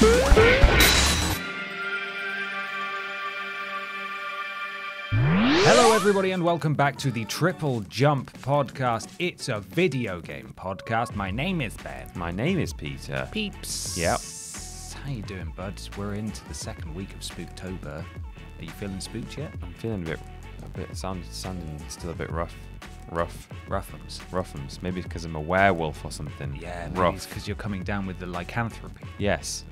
Hello everybody and welcome back to the Triple Jump podcast. It's a video game podcast. My name is Ben. My name is Peter. Peeps. Yep. How you doing, buds? We're into the second week of Spooktober. Are you feeling spooked yet? I'm feeling a bit sounding still a bit rough. Roughums. Maybe because I'm a werewolf or something. Yeah, maybe it's because you're coming down with the lycanthropy. Yes.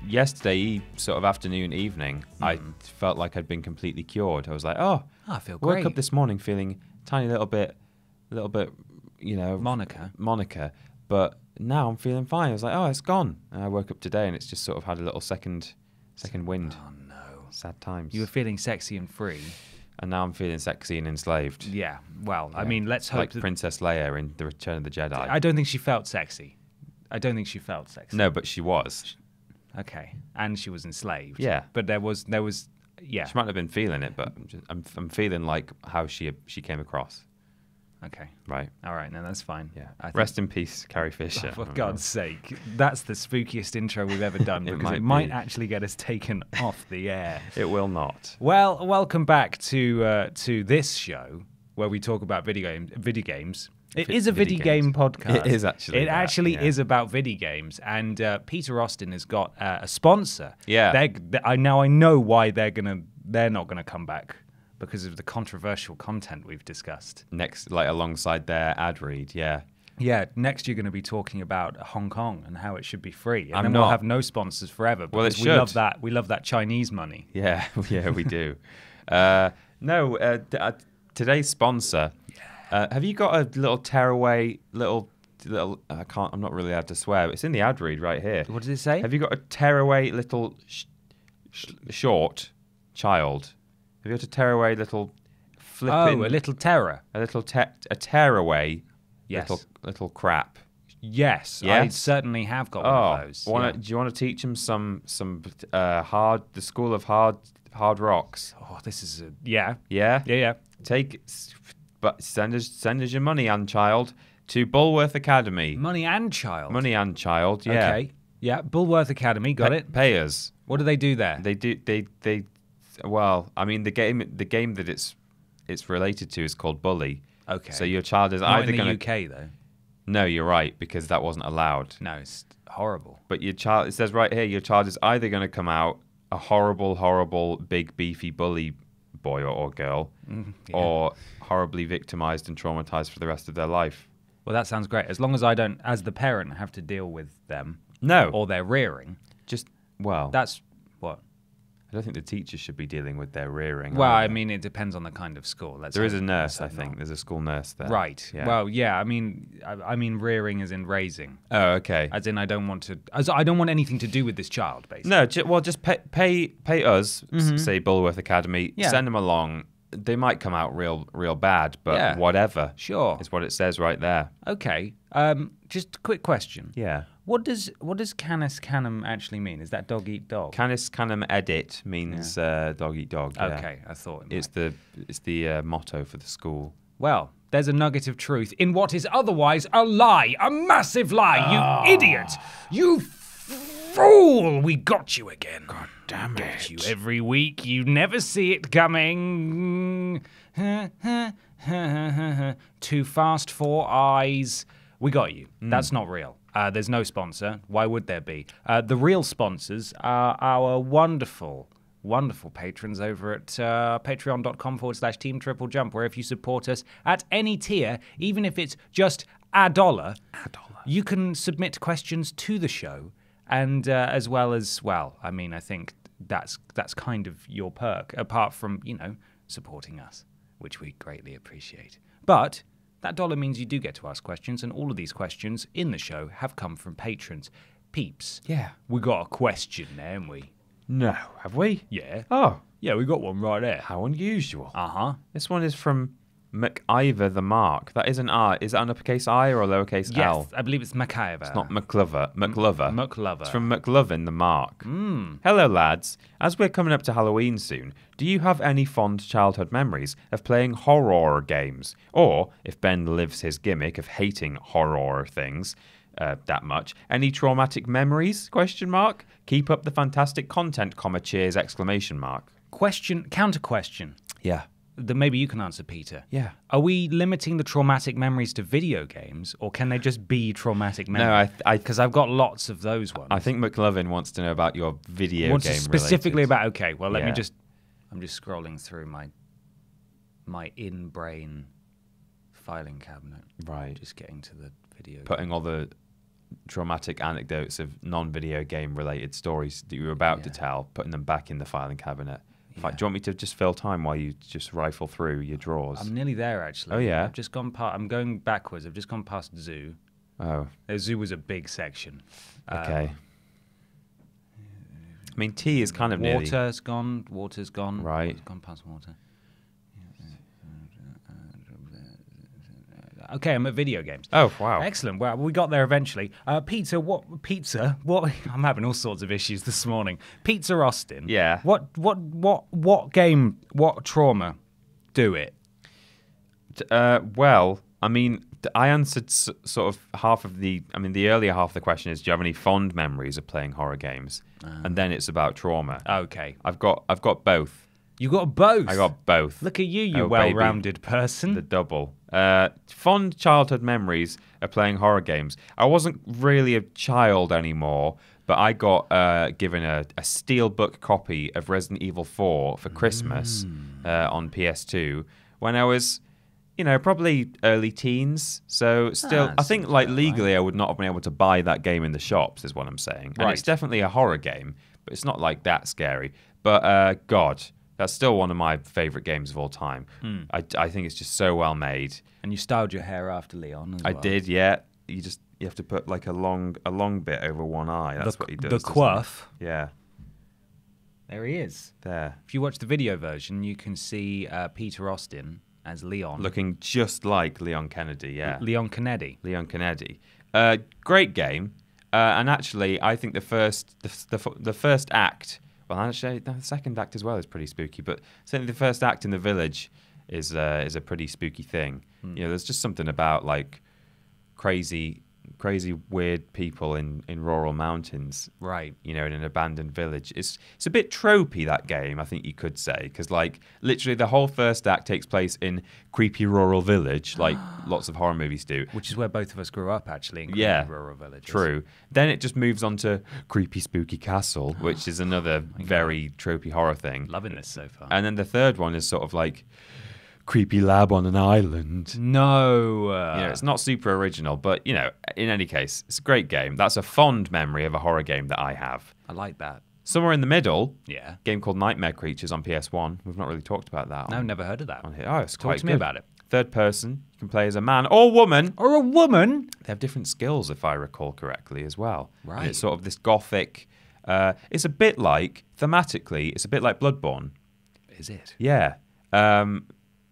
Yesterday, sort of afternoon, evening, I felt like I'd been completely cured. I was like, I feel great. Woke up this morning feeling tiny little bit, you know, Monica. But now I'm feeling fine. I was like, it's gone. And I woke up today and it's just sort of had a little second wind. Oh no. Sad times. You were feeling sexy and free. And now I'm feeling sexy and enslaved. Yeah. Well, I mean, let's hope like Princess Leia in The Return of the Jedi. I don't think she felt sexy. No, but she was. Okay, and she was enslaved. Yeah, but there was. Yeah, she might have been feeling it, but I'm feeling like how she came across. Okay, right. All right, no, that's fine. Yeah. Rest in peace, Carrie Fisher. For God's sake, that's the spookiest intro we've ever done because it might actually get us taken off the air. It will not. Well, welcome back to this show where we talk about video games. It is a video game podcast. It is actually. It actually is about video games, and Peter Austin has got a sponsor. Yeah. I know why they're not gonna come back because of the controversial content we've discussed. Next, like alongside their ad read, yeah. Yeah, next you're going to be talking about Hong Kong and how it should be free, and we'll have no sponsors forever because we love that. We love that Chinese money. Yeah, we do. Today's sponsor. Have you got a little tearaway little? I'm not really allowed to swear. But it's in the ad read right here. What does it say? Have you got a tearaway little short child? Have you got a tearaway little flipping? Oh, a little terror. A little tearaway. Yes. Little crap. Yes, I certainly have got one of those. Do you want to teach them some the school of hard rocks? Oh, this is yeah. Send us your money and child to Bulworth Academy. Money and child. Yeah. Okay. Yeah, Bulworth Academy. Got it. Pay us. What do they do there? They. Well, I mean, the game that it's related to is called Bully. Okay. So your child is Not either going to UK though. No, you're right, because that wasn't allowed. No, it's horrible. But your child, it says right here, your child is either going to come out a horrible, big, beefy bully boy or girl, or horribly victimized and traumatized for the rest of their life. Well, that sounds great. As long as I don't, as the parent, have to deal with them. No. Or their rearing. That's what? I don't think the teachers should be dealing with their rearing. Well, I mean, it depends on the kind of school. There is a nurse, I think. There's a school nurse there. Right. Yeah. Well, yeah. I mean, rearing as in raising. Oh, okay. As in, I don't want anything to do with this child, basically. No. Just pay us. Say Bulworth Academy. Yeah. Send them along. They might come out real bad, but whatever. Sure. It's what it says right there. Okay. Just a quick question. Yeah. What does canis canum actually mean? Is that dog eat dog? Canis canum edit means dog eat dog. Yeah. Okay, I thought it's the motto for the school. Well, there's a nugget of truth in what is otherwise a lie, a massive lie. You idiot! You fool! We got you again. God damn it! Get you every week. You never see it coming. Too fast for eyes. We got you. That's not real. There's no sponsor. Why would there be? The real sponsors are our wonderful patrons over at patreon.com/Team TripleJump, where if you support us at any tier, even if it's just $1, you can submit questions to the show, and as well as, I mean, I think that's kind of your perk, apart from, supporting us, which we greatly appreciate. But that dollar means you do get to ask questions, and all of these questions in the show have come from patrons. Peeps. Yeah. We got a question there, haven't we? No. Have we? Yeah. Oh. Yeah, we got one right there. How unusual. Uh-huh. This one is from McIver the Mark. That is an R. Is that an uppercase I or a lowercase L? Yes, I believe it's McIver. It's not McLover. McLover. It's from McLovin the Mark. Hello, lads. As we're coming up to Halloween soon, do you have any fond childhood memories of playing horror games? Or, if Ben lives his gimmick of hating horror things, that much. Any traumatic memories? Question mark. Keep up the fantastic content, comma, cheers, exclamation mark. Counter question. Yeah. That maybe you can answer, Peter. Yeah. Are we limiting the traumatic memories to video games, or can they just be traumatic memories? No, because I've got lots of those ones. I think McLovin wants to know about your video game specifically related. about. Okay, well, let me just. I'm just scrolling through my in-brain filing cabinet. Right. Just getting to the video. Putting all the traumatic anecdotes of non-video game related stories that you were about to tell, putting them back in the filing cabinet. In fact, do you want me to just fill time while you just rifle through your drawers? I'm nearly there, actually. Oh, yeah? I've just gone past... I'm going backwards. I've just gone past Zoo. Oh. Zoo was a big section. Okay. I mean, tea is kind of nearly... Water's gone. Water's gone. Right. I've gone past water. Okay, I'm at video games. Oh, wow. Excellent. Well, we got there eventually. Pizza? What? I'm having all sorts of issues this morning. Pizza Austin. Yeah. What game, what trauma do it? Well, I mean, I answered sort of half of the... I mean, the earlier half of the question is, do you have any fond memories of playing horror games? And then it's about trauma. Okay. I've got both. You got both? I got both. Look at you well-rounded person. The double. Fond childhood memories of playing horror games. I wasn't really a child anymore, but I got given a steelbook copy of Resident Evil 4 for Christmas on PS2 when I was, probably early teens. So still, I think legally I would not have been able to buy that game in the shops is what I'm saying. And it's definitely a horror game, but it's not like that scary. But God... That's still one of my favourite games of all time. I think it's just so well made. And you styled your hair after Leon as well. I did, yeah. You have to put like a long bit over one eye. That's what he does. The quirf. Yeah. There he is. There. If you watch the video version, you can see Peter Austin as Leon. Looking just like Leon Kennedy, yeah. Leon Kennedy. Leon Kennedy. Great game. And actually, I think the first act... Well, actually, the second act as well is pretty spooky, but certainly the first act in the village is a pretty spooky thing. There's just something about like crazy, weird people in rural mountains, right? In an abandoned village. It's a bit tropey, that game, I think you could say, because like literally the whole first act takes place in creepy rural village, like lots of horror movies do. Which is where both of us grew up, actually, in creepy rural villages. True. Then it just moves on to creepy spooky castle, which is another very tropey horror thing. Loving this so far. And then the third one is sort of like creepy lab on an island. No. It's not super original, but, in any case, it's a great game. That's a fond memory of a horror game that I have. I like that. Somewhere in the middle, a game called Nightmare Creatures on PS1. We've not really talked about that. No, never heard of that. On here. Oh, it's quite good. Talk to me about it. Third person, you can play as a man or woman. Or a woman. They have different skills, if I recall correctly, as well. Right. And it's sort of this gothic... it's a bit like, thematically, it's a bit like Bloodborne. Is it? Yeah.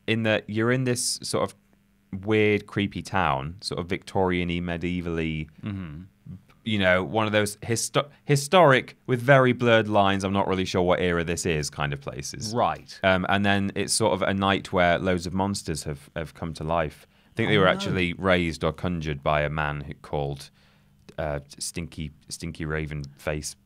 In that you're in this sort of weird, creepy town, sort of Victorian-y, medieval-y, one of those historic with very blurred lines, I'm not really sure what era this is, kind of places. Right. And then it's sort of a night where loads of monsters have come to life. I think they were actually raised or conjured by a man called Stinky Raven Face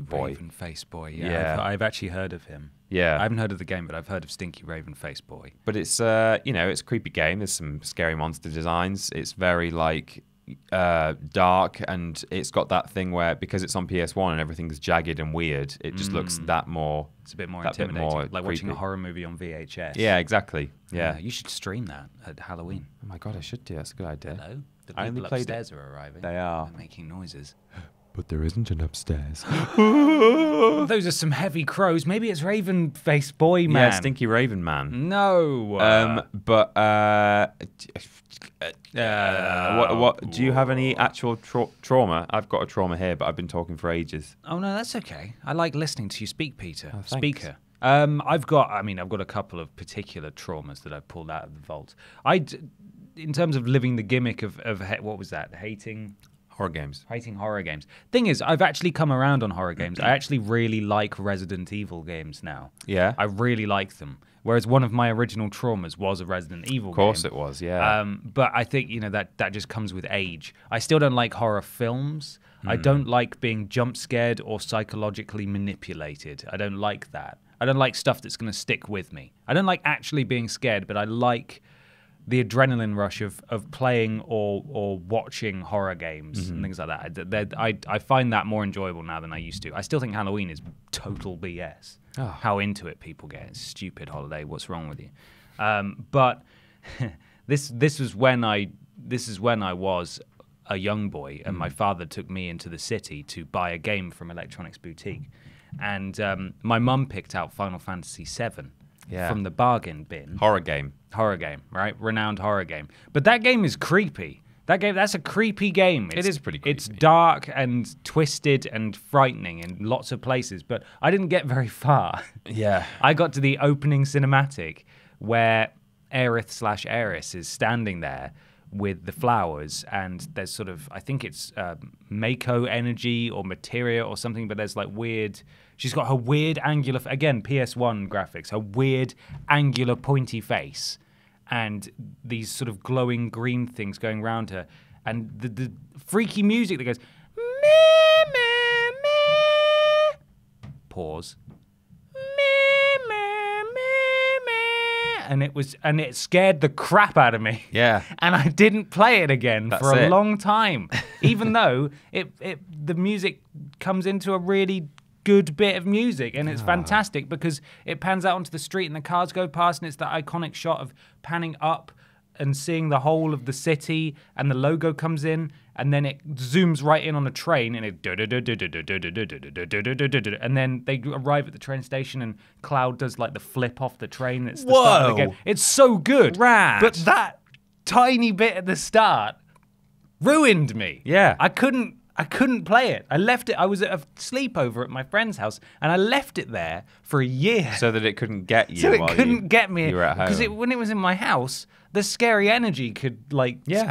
Boy. Raven Face Boy, yeah. I've actually heard of him. Yeah. I haven't heard of the game, but I've heard of Stinky Raven Face Boy. But it's, it's a creepy game. There's some scary monster designs. It's very, like, dark, and it's got that thing where, because it's on PS1 and everything's jagged and weird, it just looks that more... It's a bit more intimidating, like watching a horror movie on VHS. Yeah, exactly. Yeah. You should stream that at Halloween. Oh, my God, I should do. That's a good idea. Hello? The people upstairs are arriving. They are. They're making noises. But there isn't an upstairs. Those are some heavy crows. Maybe it's Raven Face Boy Man. Yeah, Stinky Raven Man. No. What do you have any actual trauma? I've got a trauma here, but I've been talking for ages. Oh no, that's okay. I like listening to you speak, Peter. Oh, Speaker. I've got a couple of particular traumas that I've pulled out of the vault. In terms of living the gimmick of what was that? Hating Horror games. Hating horror games. Thing is, I've actually come around on horror games. I actually really like Resident Evil games now. Yeah? I really like them. Whereas one of my original traumas was a Resident Evil game. Of course it was, yeah. But I think, that just comes with age. I still don't like horror films. I don't like being jump scared or psychologically manipulated. I don't like that. I don't like stuff that's going to stick with me. I don't like actually being scared, but I like the adrenaline rush of playing or watching horror games and things like that. I find that more enjoyable now than I used to. I still think Halloween is total BS. Oh. How into it people get. It's a stupid holiday. What's wrong with you? But this is when I was a young boy, and my father took me into the city to buy a game from Electronics Boutique. And my mum picked out Final Fantasy VII. Yeah. From the bargain bin. Horror game, right? Renowned horror game. But that game is creepy. That's a creepy game. It is pretty creepy. It's dark and twisted and frightening in lots of places, but I didn't get very far. Yeah. I got to the opening cinematic where Aerith/Eris is standing there with the flowers, and there's sort of, I think it's Mako energy or materia or something, but there's like weird... She's got her weird angular, again, PS1 graphics, her weird angular pointy face and these sort of glowing green things going around her. And the freaky music that goes, meh, meh, meh. Pause. Meh, meh, meh, meh. And it scared the crap out of me. Yeah. And I didn't play it again for a long time, even though the music comes into a really good bit of music, and it's fantastic because it pans out onto the street and the cars go past, and it's that iconic shot of panning up and seeing the whole of the city, and the logo comes in, and then it zooms right in on a train, and and then they arrive at the train station, and Cloud does like the flip off the train. It's the start of the game. It's so good. Rad. But that tiny bit at the start ruined me. Yeah. I couldn't play it. I left it. I was at a sleepover at my friend's house, and I left it there for a year. So that it couldn't get you. So it couldn't get me. You were at home. Because when it was in my house, the scary energy could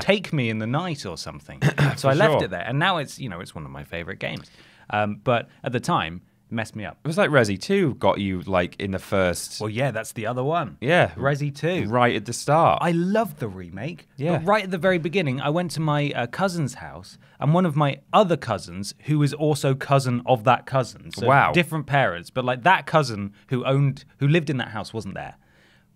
take me in the night or something. So I left it there, and now it's one of my favorite games. But at the time, it messed me up. It was like Resi 2 got you like in the first... Well, yeah, that's the other one. Yeah. Resi 2. Right at the start. I loved the remake. Yeah. But right at the very beginning, I went to my cousin's house, and one of my other cousins, who is also cousin of that cousin. So wow. Different parents, but like that cousin who lived in that house wasn't there.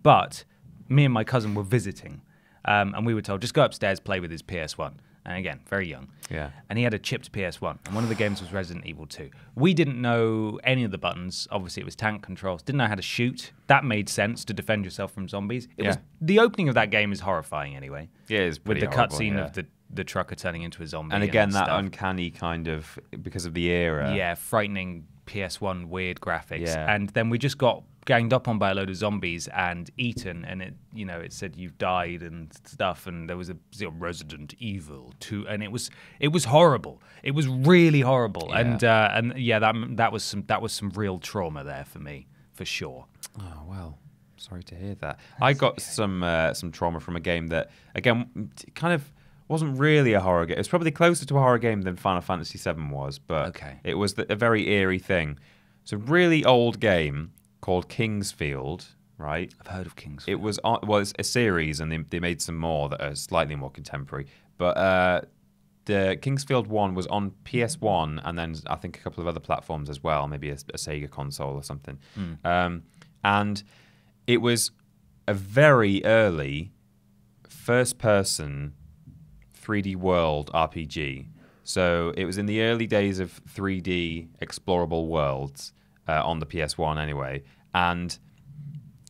But me and my cousin were visiting, and we were told, just go upstairs, play with his PS1. And again, very young. Yeah. And he had a chipped PS1. And one of the games was Resident Evil 2. We didn't know any of the buttons. Obviously, it was tank controls. Didn't know how to shoot. That made sense to defend yourself from zombies. The opening of that game is horrifying anyway. Yeah, it's pretty with the horrible, cutscene of the trucker turning into a zombie. And again, that stuff. uncanny kind of, because of the era. Yeah, frightening PS1 weird graphics. Yeah. And then we just got ganged up on by a load of zombies and eaten, and it said you've died and stuff, and there was a Resident Evil 2, and it was horrible. It was really horrible. Yeah. And that was some real trauma there for me, for sure. Oh well, sorry to hear that. I got some trauma from a game that, again, kind of wasn't really a horror game. It was probably closer to a horror game than Final Fantasy VII was, but it was a very eerie thing. It's a really old game called Kingsfield, right? I've heard of Kingsfield. It was it's a series, and they made some more that are slightly more contemporary. But the Kingsfield 1 was on PS1, and then I think a couple of other platforms as well, maybe a Sega console or something. And it was a very early first-person 3D world RPG. So it was in the early days of 3D explorable worlds. On the PS1 anyway, and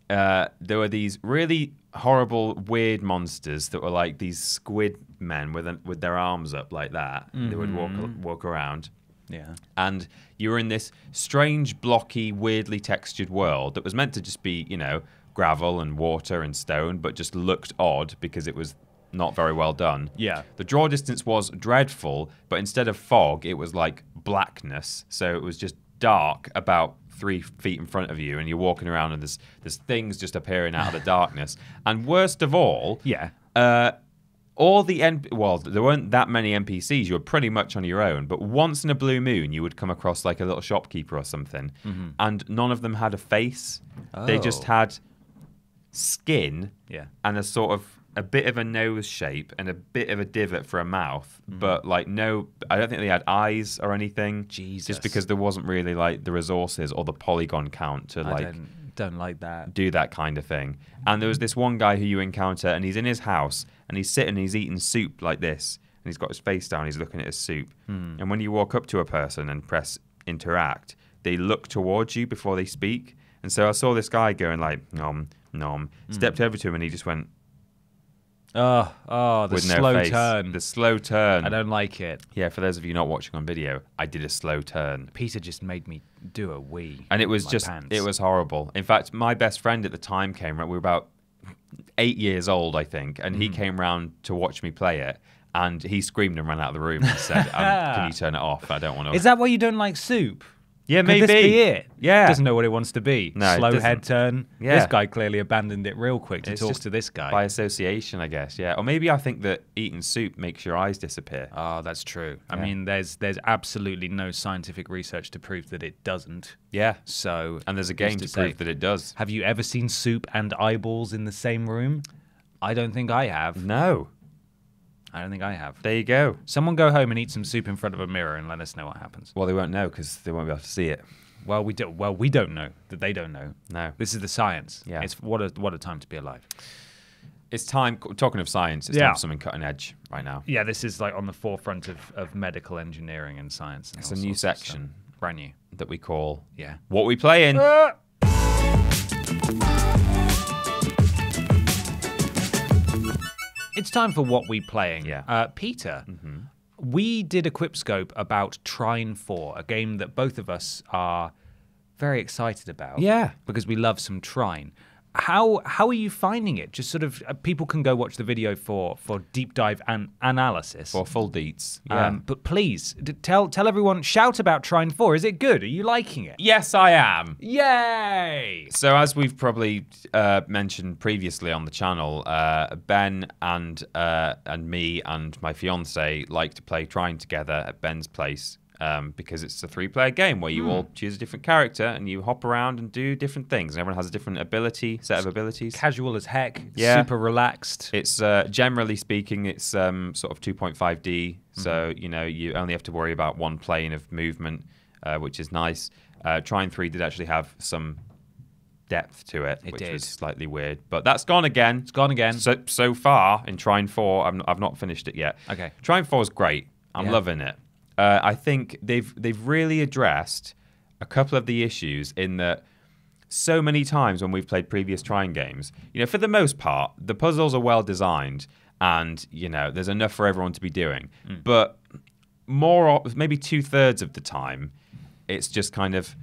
there were these really horrible, weird monsters that were like these squid men with their arms up like that. Mm-hmm. They would walk around. Yeah. And you were in this strange, blocky, weirdly textured world that was meant to just be, gravel and water and stone, but just looked odd because it was not very well done. Yeah. The draw distance was dreadful, but instead of fog, it was like blackness. So it was just dark about 3 feet in front of you, and you're walking around, and there's things just appearing out of the darkness. And worst of all, all the there weren't that many NPCs. You were pretty much on your own. But once in a blue moon, you would come across like a little shopkeeper or something, and none of them had a face. Oh. They just had skin and a sort of a bit of a nose shape and a bit of a divot for a mouth, but like no, I don't think they had eyes or anything. Jesus. Just because there wasn't really like the resources or the polygon count to like don't like that. Do that kind of thing. And there was this one guy who you encounter, and he's in his house, and he's sitting, he's eating soup like this, and he's got his face down, he's looking at his soup. And when you walk up to a person and press interact, they look towards you before they speak. And so I saw this guy going like nom nom, stepped over to him, and he just went. The slow turn. The slow turn. I don't like it. Yeah, for those of you not watching on video, I did a slow turn. Peter just made me do a wee. And it was it was horrible. In fact, my best friend at the time came round. We were about 8 years old, I think, and he came round to watch me play it. And he screamed and ran out of the room and said, "Can you turn it off? I don't want to." Is that why you don't like soup? Yeah, maybe. Could this be it? Yeah. Doesn't know what it wants to be. No, slow head turn. Yeah. This guy clearly abandoned it real quick to talk to this guy. By association, I guess, yeah. Or maybe I think that eating soup makes your eyes disappear. Oh, that's true. I mean, there's absolutely no scientific research to prove that it doesn't. Yeah. So, and there's a game to prove that it does. Have you ever seen soup and eyeballs in the same room? I don't think I have. No. I don't think I have. There you go. Someone go home and eat some soup in front of a mirror and let us know what happens. Well, they won't know because they won't be able to see it. Well, we don't know that they don't know. No. This is the science. Yeah. It's what a time to be alive. It's time, talking of science, it's time for something cutting edge right now. Yeah, this is like on the forefront of medical engineering and science. And it's a new section. Brand new. That we call What We Playin. It's time for What We Playin. Yeah. Peter, we did a Quipscope about Trine 4, a game that both of us are very excited about. Yeah. Because we love some Trine. How are you finding it? Just sort of, people can go watch the video for deep dive and analysis. For full deets. Yeah. But please, tell everyone, shout about Trine 4. Is it good? Are you liking it? Yes, I am. Yay! So as we've probably mentioned previously on the channel, Ben and me and my fiance like to play Trine together at Ben's place. Because it's a 3-player game where you all choose a different character and you hop around and do different things. And everyone has a different set of abilities. Casual as heck. Yeah. Super relaxed. It's generally speaking, it's sort of 2.5D. So you only have to worry about one plane of movement, which is nice. Trine 3 did actually have some depth to it, which was slightly weird. But that's gone again. It's gone again. So far in Trine 4, I've not finished it yet. Okay. Trine 4 is great. I'm loving it. I think they've really addressed a couple of the issues in that so many times when we've played previous Trine games, for the most part, the puzzles are well designed and, there's enough for everyone to be doing. But maybe 2/3 of the time, it's just kind of,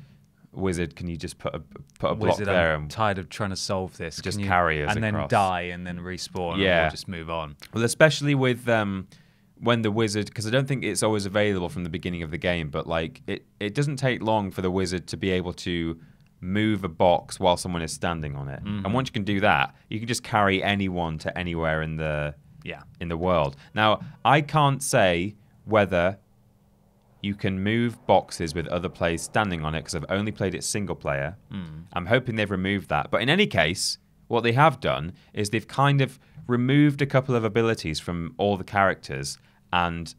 wizard, can you just put a block wizard, there? I'm tired of trying to solve this. Just carry us and across. Then die and then respawn and we'll just move on. Well, especially with... when the wizard, because I don't think it's always available from the beginning of the game, but like it doesn't take long for the wizard to be able to move a box while someone is standing on it. And once you can do that, you can just carry anyone to anywhere in the world. Now, I can't say whether you can move boxes with other players standing on it because I've only played it single player. I'm hoping they've removed that. But in any case, what they have done is they've kind of removed a couple of abilities from all the characters and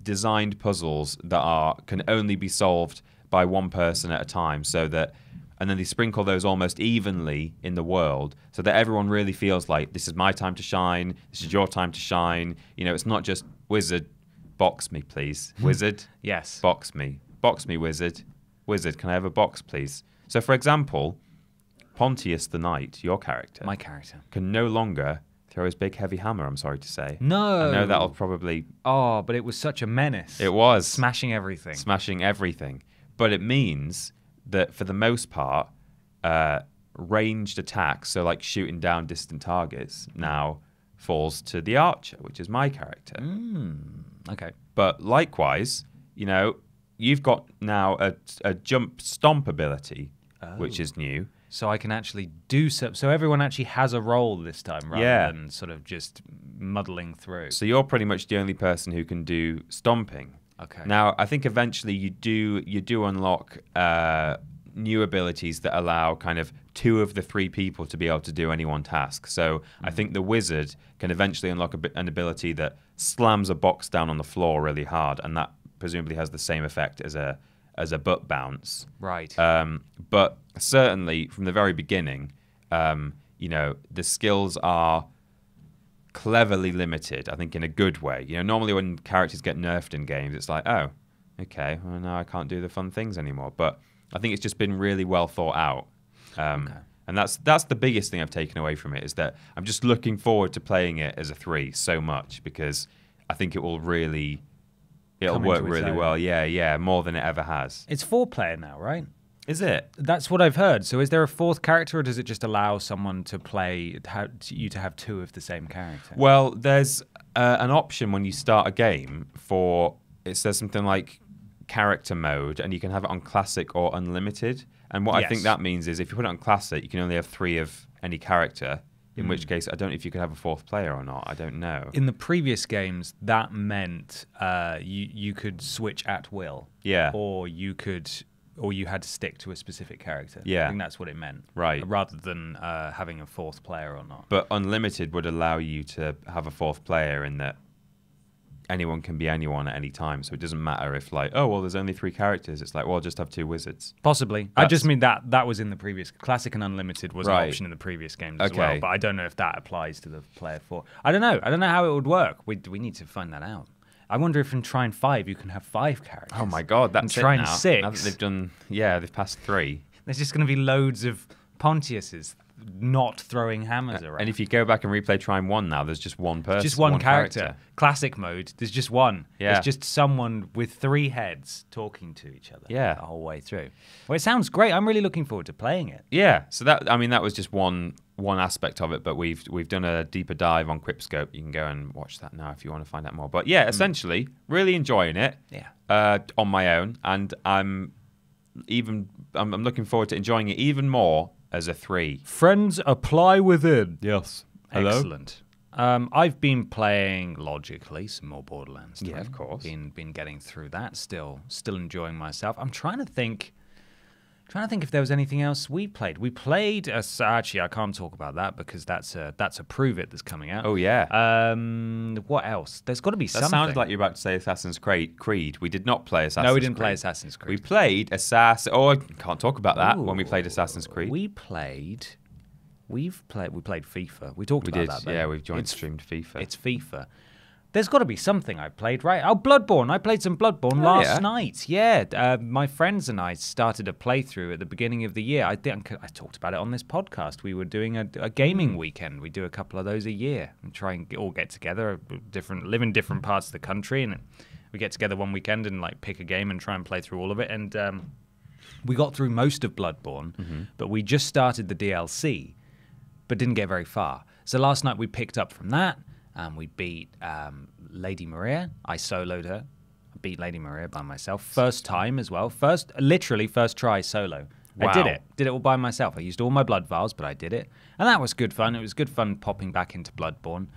designed puzzles that can only be solved by one person at a time, and then they sprinkle those almost evenly in the world so that everyone really feels like this is my time to shine, this is your time to shine. It's not just wizard, box me please. Wizard, yes, box me, wizard. Wizard, can I have a box please? So for example, Pontius the Knight, your character, my character, can no longer throw his big heavy hammer, I'm sorry to say. No. I know that'll probably... Oh, but it was such a menace. It was. Smashing everything. But it means that for the most part, ranged attacks, so like shooting down distant targets, now falls to the archer, which is my character. Okay. But likewise, you've got now a jump stomp ability, which is new. So I can actually do so everyone actually has a role this time rather than sort of just muddling through. So you're pretty much the only person who can do stomping. Okay. Now, I think eventually you do unlock new abilities that allow kind of 2 of the 3 people to be able to do any one task. So I think the wizard can eventually unlock an ability that slams a box down on the floor really hard, and that presumably has the same effect as a butt bounce. Right. But certainly from the very beginning, the skills are cleverly limited, I think, in a good way. Normally when characters get nerfed in games, it's like, oh, okay, well, now I can't do the fun things anymore. But I think it's just been really well thought out. And that's the biggest thing I've taken away from it, is that I'm just looking forward to playing it as a 3 so much, because I think it will really... It'll work really well. Yeah, more than it ever has. It's 4-player now, right? Is it? That's what I've heard. So is there a 4th character, or does it just allow someone to play, you to have 2 of the same character? Well, there's an option when you start a game it says something like character mode, and you can have it on classic or unlimited. And what I think that means is if you put it on classic, you can only have 3 of any character. In which case, I don't know if you could have a 4th player or not. I don't know. In the previous games, that meant you could switch at will. Yeah. Or you had to stick to a specific character. Yeah. I think that's what it meant. Right. Rather than having a 4th player or not. But unlimited would allow you to have a 4th player in that anyone can be anyone at any time. So it doesn't matter if there's only 3 characters. It's like, well, I'll just have 2 wizards. Possibly. I just mean that was in the previous... Classic and Unlimited was an option in the previous games as well. But I don't know if that applies to the player 4. I don't know. I don't know how it would work. We need to find that out. I wonder if in Trine 5 you can have 5 characters. Oh my God, that's in Trine now. 6. Now that they've done... Yeah, they've passed 3. There's just going to be loads of Pontiuses not throwing hammers around. And if you go back and replay Trine 1 now, there's just one person. Just one character. Classic mode, there's just one. Yeah. There's just someone with 3 heads talking to each other the whole way through. Well, it sounds great. I'm really looking forward to playing it. Yeah. So that was just one aspect of it, but we've done a deeper dive on Quipscope. You can go and watch that now if you want to find out more. But yeah, essentially, really enjoying it. Yeah. On my own, and I'm looking forward to enjoying it even more as a 3. Friends apply within. Yes. Hello? Excellent. I've been playing logically some more Borderlands 3. Yeah, of course. Been getting through that. Still enjoying myself. I'm trying to think if there was anything else we played. We played actually I can't talk about that because that's a Prove It that's coming out. Oh yeah. What else? There's got to be something. That sounded like you were about to say Assassin's Creed. We did not play Assassin's Creed. No, we didn't play Assassin's Creed. We played I can't talk about that when we played Assassin's Creed. We played FIFA. We talked about that. Yeah, we've joint streamed FIFA. It's FIFA. There's got to be something I played, right? Oh, Bloodborne. I played some Bloodborne last night. Yeah, my friends and I started a playthrough at the beginning of the year. I think I talked about it on this podcast. We were doing a gaming weekend. We do a couple of those a year and try and all get together, live in different parts of the country, and we get together one weekend and pick a game and try and play through all of it. And we got through most of Bloodborne, but we just started the DLC, but didn't get very far. So last night we picked up from that. We beat Lady Maria. I soloed her. I beat Lady Maria by myself. First time as well. Literally first try solo. Wow. I did it. Did it all by myself. I used all my blood vials, but I did it. And that was good fun. It was good fun popping back into Bloodborne.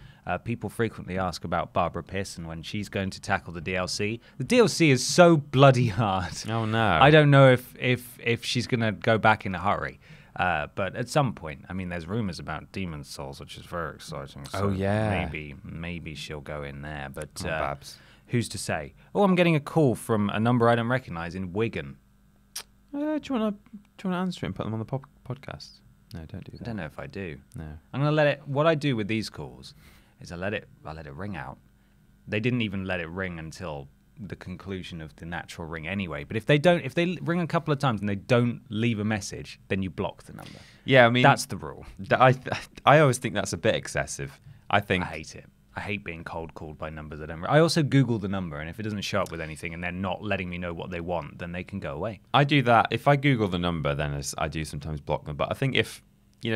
People frequently ask about Barbara Pierce and when she's going to tackle the DLC. The DLC is so bloody hard. Oh, no. I don't know if she's going to go back in a hurry. But at some point, I mean, there's rumors about Demon's Souls, which is very exciting. So maybe she'll go in there. But who's to say? Oh, I'm getting a call from a number I don't recognize in Wigan. Do you want to answer it and put them on the podcast? No, don't do that. I don't know if I do. No. I'm gonna let it. What I do with these calls is I let it ring out. They didn't even let it ring until the conclusion of the natural ring anyway. But if they ring a couple of times and they don't leave a message, then you block the number. Yeah, I mean that's the rule. I always think that's a bit excessive. I hate it. I hate being cold called by numbers I don't. I also Google the number, and if it doesn't show up with anything, and they're not letting me know what they want, then they can go away. I do that. If I Google the number, then I do sometimes block them. But I think if do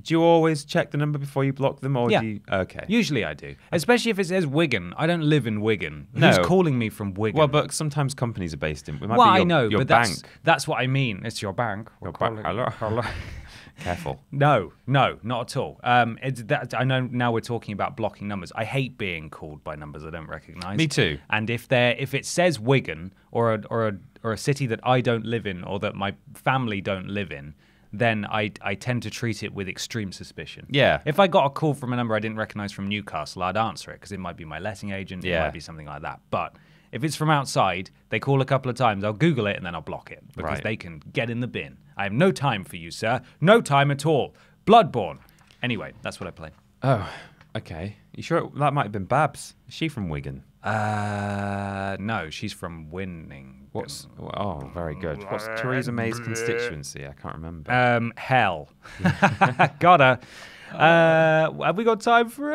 you always check the number before you block them, or do you? Okay. Usually I do, especially if it says Wigan. I don't live in Wigan. No. Who's calling me from Wigan? Well, but sometimes companies are based in. It might well, be I know, your but bank. that's what I mean. It's your bank. Hello. Careful. No, not at all. I know now we're talking about blocking numbers. I hate being called by numbers I don't recognise. Me too. And if it says Wigan or a city that I don't live in or that my family don't live in, then I tend to treat it with extreme suspicion. Yeah. If I got a call from a number I didn't recognise from Newcastle, I'd answer it because it might be my letting agent. It might be something like that. But if it's from outside, they call a couple of times, I'll Google it and then I'll block it because they can get in the bin. I have no time for you, sir. No time at all. Bloodborne. Anyway, that's what I play. Oh, okay. You sure that might have been Babs? Is she from Wigan? No, she's from Winning. Oh, very good. What's Theresa May's constituency? I can't remember. Hell. Got her. Have we got time for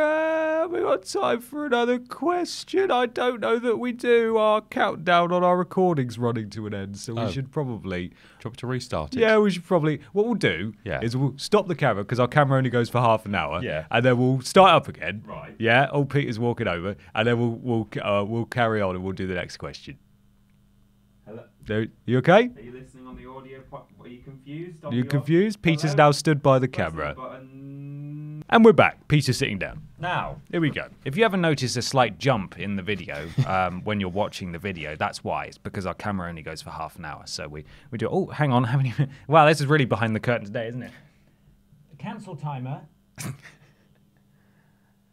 another question? I don't know that we do. Our countdown on our recording's running to an end, so we should probably... Do you want to restart it? Yeah, we should probably... What we'll do is we'll stop the camera, because our camera only goes for half an hour, and then we'll start up again. Right. Yeah, old Peter's walking over, and then we'll carry on and we'll do the next question. Hello? You okay? Are you listening on the audio? Are you confused? Are you confused? Peter's now stood by the camera. And we're back. Peter's sitting down. Now, here we go. If you haven't noticed a slight jump in the video when you're watching the video, that's why. It's because our camera only goes for half an hour. So we do... Oh, hang on. How many... Wow, this is really behind the curtain today, isn't it? Cancel timer.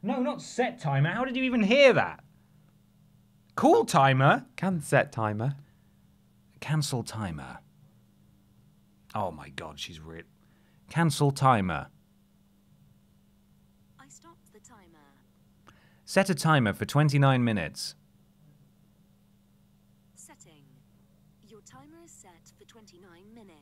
No, not set timer. How did you even hear that? Call timer. Can set timer. Cancel timer. Oh my God, she's real. Cancel timer. I stopped the timer. Set a timer for 29 minutes. Setting. Your timer is set for 29 minutes.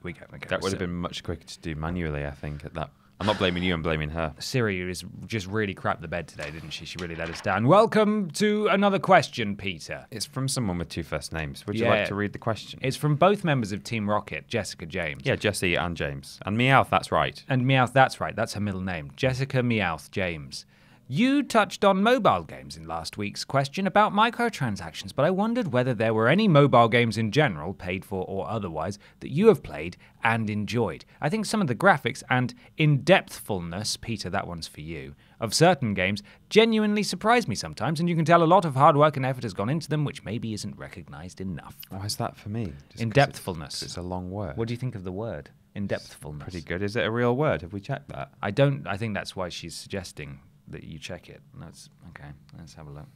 We go. Okay. That would have been much quicker to do manually, I think, at that. I'm not blaming you, I'm blaming her. Siri is just really crapped the bed today, didn't she? She really let us down. Welcome to another question, Peter. It's from someone with two first names. Would you like to read the question? It's from both members of Team Rocket, Jessica James. Yeah, Jesse and James. And Meowth, that's right. And Meowth, that's right. That's her middle name. Jessica Meowth James. You touched on mobile games in last week's question about microtransactions, but I wondered whether there were any mobile games in general, paid for or otherwise, that you have played and enjoyed. I think some of the graphics and in-depthfulness, Peter, that one's for you, of certain games genuinely surprise me sometimes, and you can tell a lot of hard work and effort has gone into them, which maybe isn't recognised enough. Why is that for me? In-depthfulness. It's a long word. What do you think of the word? In-depthfulness. Pretty good. Is it a real word? Have we checked that? I think that's why she's suggesting that you check it. That's okay. Let's have a look.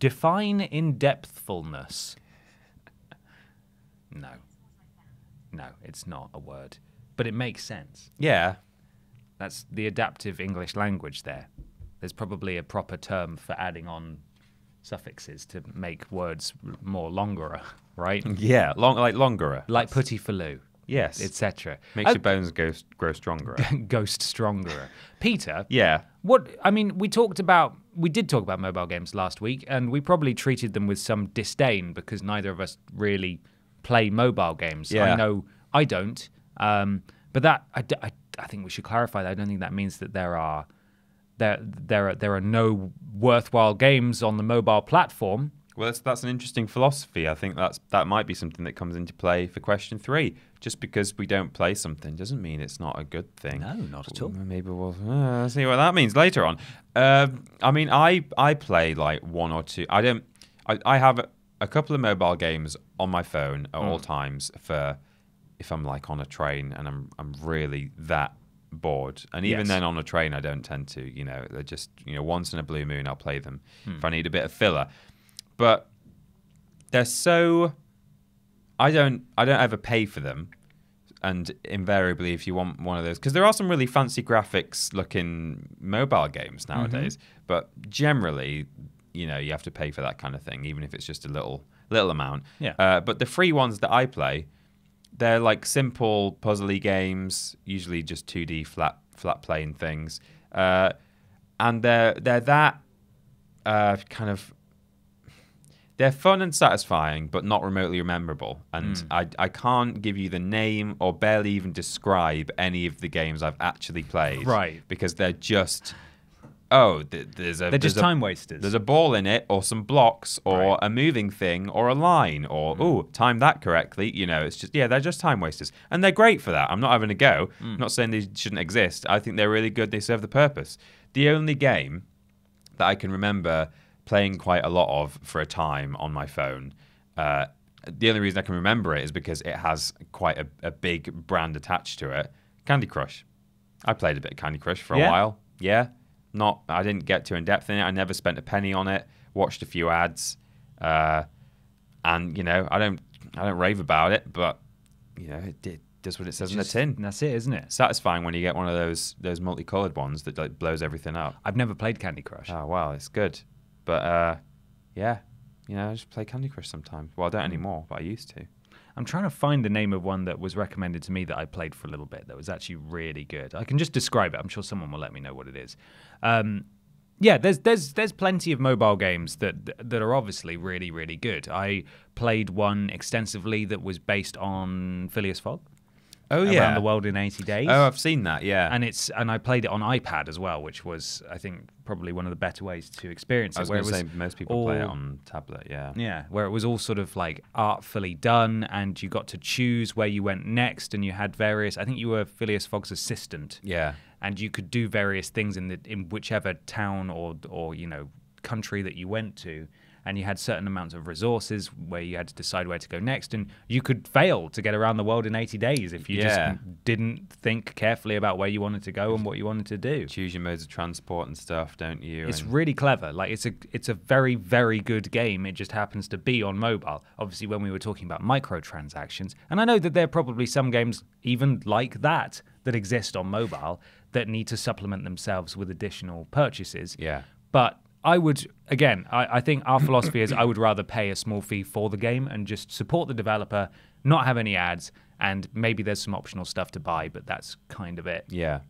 Define in-depthfulness. No, it's not a word, but it makes sense. Yeah. That's the adaptive English language there. There's probably a proper term for adding on suffixes to make words more longer, right? Yeah, like longer. Like putty for loo. Yes. Etc. Makes your bones grow stronger. Ghost stronger. Peter. Yeah. We did talk about mobile games last week, and we probably treated them with some disdain because neither of us really play mobile games. Yeah. I know I don't. But that I think we should clarify that. I don't think that means that there are no worthwhile games on the mobile platform. Well, that's an interesting philosophy. I think that might be something that comes into play for question 3. Just because we don't play something doesn't mean it's not a good thing. No, not at all. Maybe we'll see what that means later on. I mean, I play like one or two. I have a couple of mobile games on my phone at all times for if I'm like on a train and I'm really that bored. And even then on a train, I don't tend to. They're just once in a blue moon I'll play them if I need a bit of filler. But they're so... I don't ever pay for them. And invariably, if you want one of those... Because there are some really fancy graphics-looking mobile games nowadays. But generally, you have to pay for that kind of thing, even if it's just a little amount. Yeah. But the free ones that I play, they're like simple puzzly games, usually just 2D flat plane things. And they're that kind of... They're fun and satisfying, but not remotely memorable. And I can't give you the name or barely even describe any of the games I've actually played. Right. Because they're just They're just time wasters. There's a ball in it, or some blocks, or a moving thing, or a line, or time that correctly. It's just they're just time wasters, and they're great for that. I'm not having a go. I'm not saying they shouldn't exist. I think they're really good. They serve the purpose. The only game that I can remember playing quite a lot of for a time on my phone. The only reason I can remember it is because it has quite a big brand attached to it. Candy Crush. I played a bit of Candy Crush for a while. Yeah. I didn't get too in depth in it. I never spent a penny on it. Watched a few ads, and I don't rave about it, but it does what it says in the tin. That's it, isn't it? Satisfying when you get one of those multicolored ones that like blows everything up. I've never played Candy Crush. Oh wow, it's good, but I just play Candy Crush sometimes. Well, I don't anymore, but I used to. I'm trying to find the name of one that was recommended to me that I played for a little bit that was actually really good. I can just describe it. I'm sure someone will let me know what it is. There's plenty of mobile games that are obviously really, really good. I played one extensively that was based on Phileas Fogg. Oh yeah, Around the World in 80 Days. Oh, I've seen that. Yeah, and I played it on iPad as well, which was I think probably one of the better ways to experience it. I was going to say most people play it on tablet. Yeah, where it was all sort of like artfully done, and you got to choose where you went next, and you had various. I think you were Phileas Fogg's assistant. Yeah, and you could do various things in whichever town or country that you went to. And you had certain amounts of resources where you had to decide where to go next. And you could fail to get around the world in 80 days if you just didn't think carefully about where you wanted to go and what you wanted to do. Choose your modes of transport and stuff, don't you? It's really clever. Like it's a very, very good game. It just happens to be on mobile. Obviously, when we were talking about microtransactions, and I know that there are probably some games even like that exist on mobile that need to supplement themselves with additional purchases. Yeah. But I would, again, I think our philosophy is I would rather pay a small fee for the game and just support the developer, not have any ads, and maybe there's some optional stuff to buy, but that's kind of it. Yeah.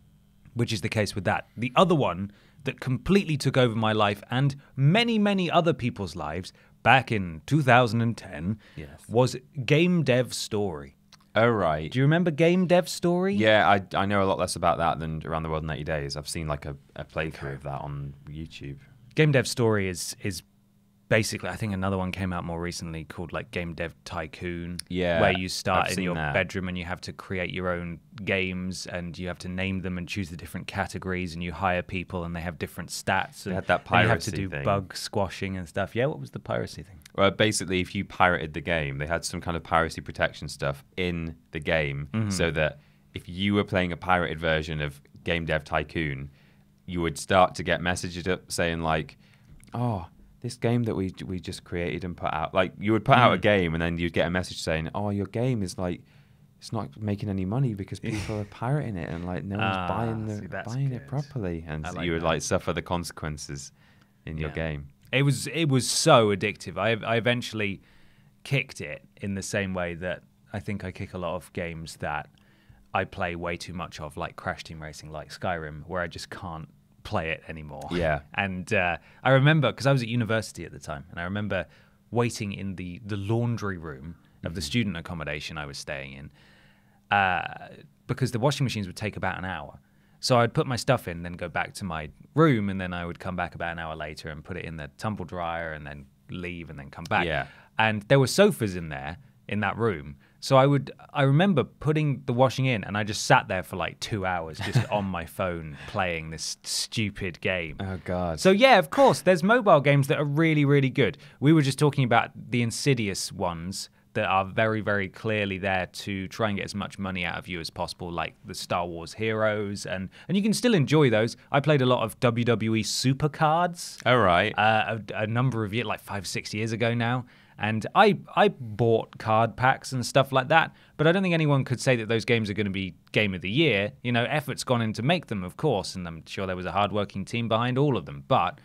Which is the case with that. The other one that completely took over my life and many, many other people's lives back in 2010 was Game Dev Story. Oh, right. Do you remember Game Dev Story? Yeah, I know a lot less about that than Around the World in 80 Days. I've seen like a playthrough of that on YouTube. Game Dev Story is basically, I think another one came out more recently called like Game Dev Tycoon. Yeah, where you start I've in your seen that. bedroom and you have to create your own games and you have to name them and choose the different categories and you hire people and they have different stats. They had that and you have to piracy do thing. bug squashing and stuff. Yeah, what was the piracy thing? Well, basically, if you pirated the game, they had some kind of piracy protection stuff in the game so that if you were playing a pirated version of Game Dev Tycoon, you would start to get messages up saying like, oh, this game that we just created and put out. Like, you would put out a game and then you'd get a message saying, oh, your game is like, it's not making any money because people are pirating it and like no one's buying it properly. And like you would that. like suffer the consequences in your game. It was so addictive. I eventually kicked it in the same way that I think I kick a lot of games that I play way too much of, like Crash Team Racing, like Skyrim, where I just can't play it anymore. Yeah. And I remember, because I was at university at the time, and I remember waiting in the laundry room of the student accommodation I was staying in, because the washing machines would take about an hour. So I'd put my stuff in, then go back to my room, and then I would come back about an hour later and put it in the tumble dryer and then leave and then come back. Yeah. And there were sofas in there, in that room. So I remember putting the washing in and I just sat there for like 2 hours just on my phone playing this stupid game. Oh, God. So yeah, of course, there's mobile games that are really, really good. We were just talking about the insidious ones that are very, very clearly there to try and get as much money out of you as possible, like the Star Wars Heroes, and you can still enjoy those. I played a lot of WWE Supercards. All right. A number of years, like 5-6 years ago now. And I bought card packs and stuff like that, but I don't think anyone could say that those games are going to be Game of the Year. You know, effort's gone in to make them, of course, and I'm sure there was a hardworking team behind all of them. But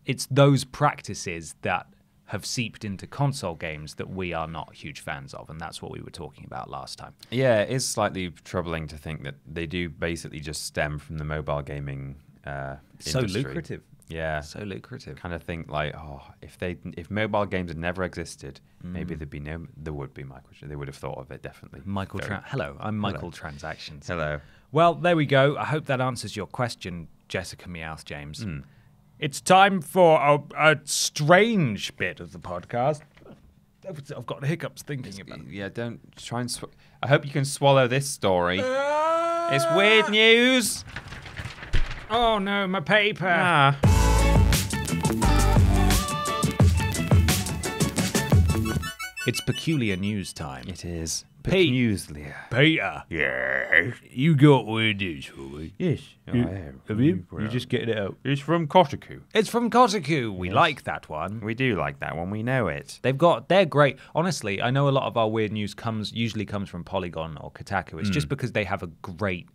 it's those practices that have seeped into console games that we are not huge fans of, and that's what we were talking about last time. Yeah, it is slightly troubling to think that they do basically just stem from the mobile gaming So industry. lucrative. Yeah. So lucrative. Kind of think like, if mobile games had never existed, maybe there would be Michael. They would have thought of it definitely. Hello, I'm Michael Transactions. Hello. Well, there we go. I hope that answers your question, Jessica Meowth James. It's time for a strange bit of the podcast. I've got hiccups thinking about it. Yeah, don't try and... I hope you can swallow this story. It's weird news. Oh, no, my paper. It's peculiar news time. It is. Peculiar. Peter. Yeah. You got weird news for me. Yes. Have you? You're just getting it out. It's from Kotaku. It's from Kotaku. We like that one. We do like that one. We know it. They're great. Honestly, I know a lot of our weird news usually comes from Polygon or Kotaku. It's just because they have a great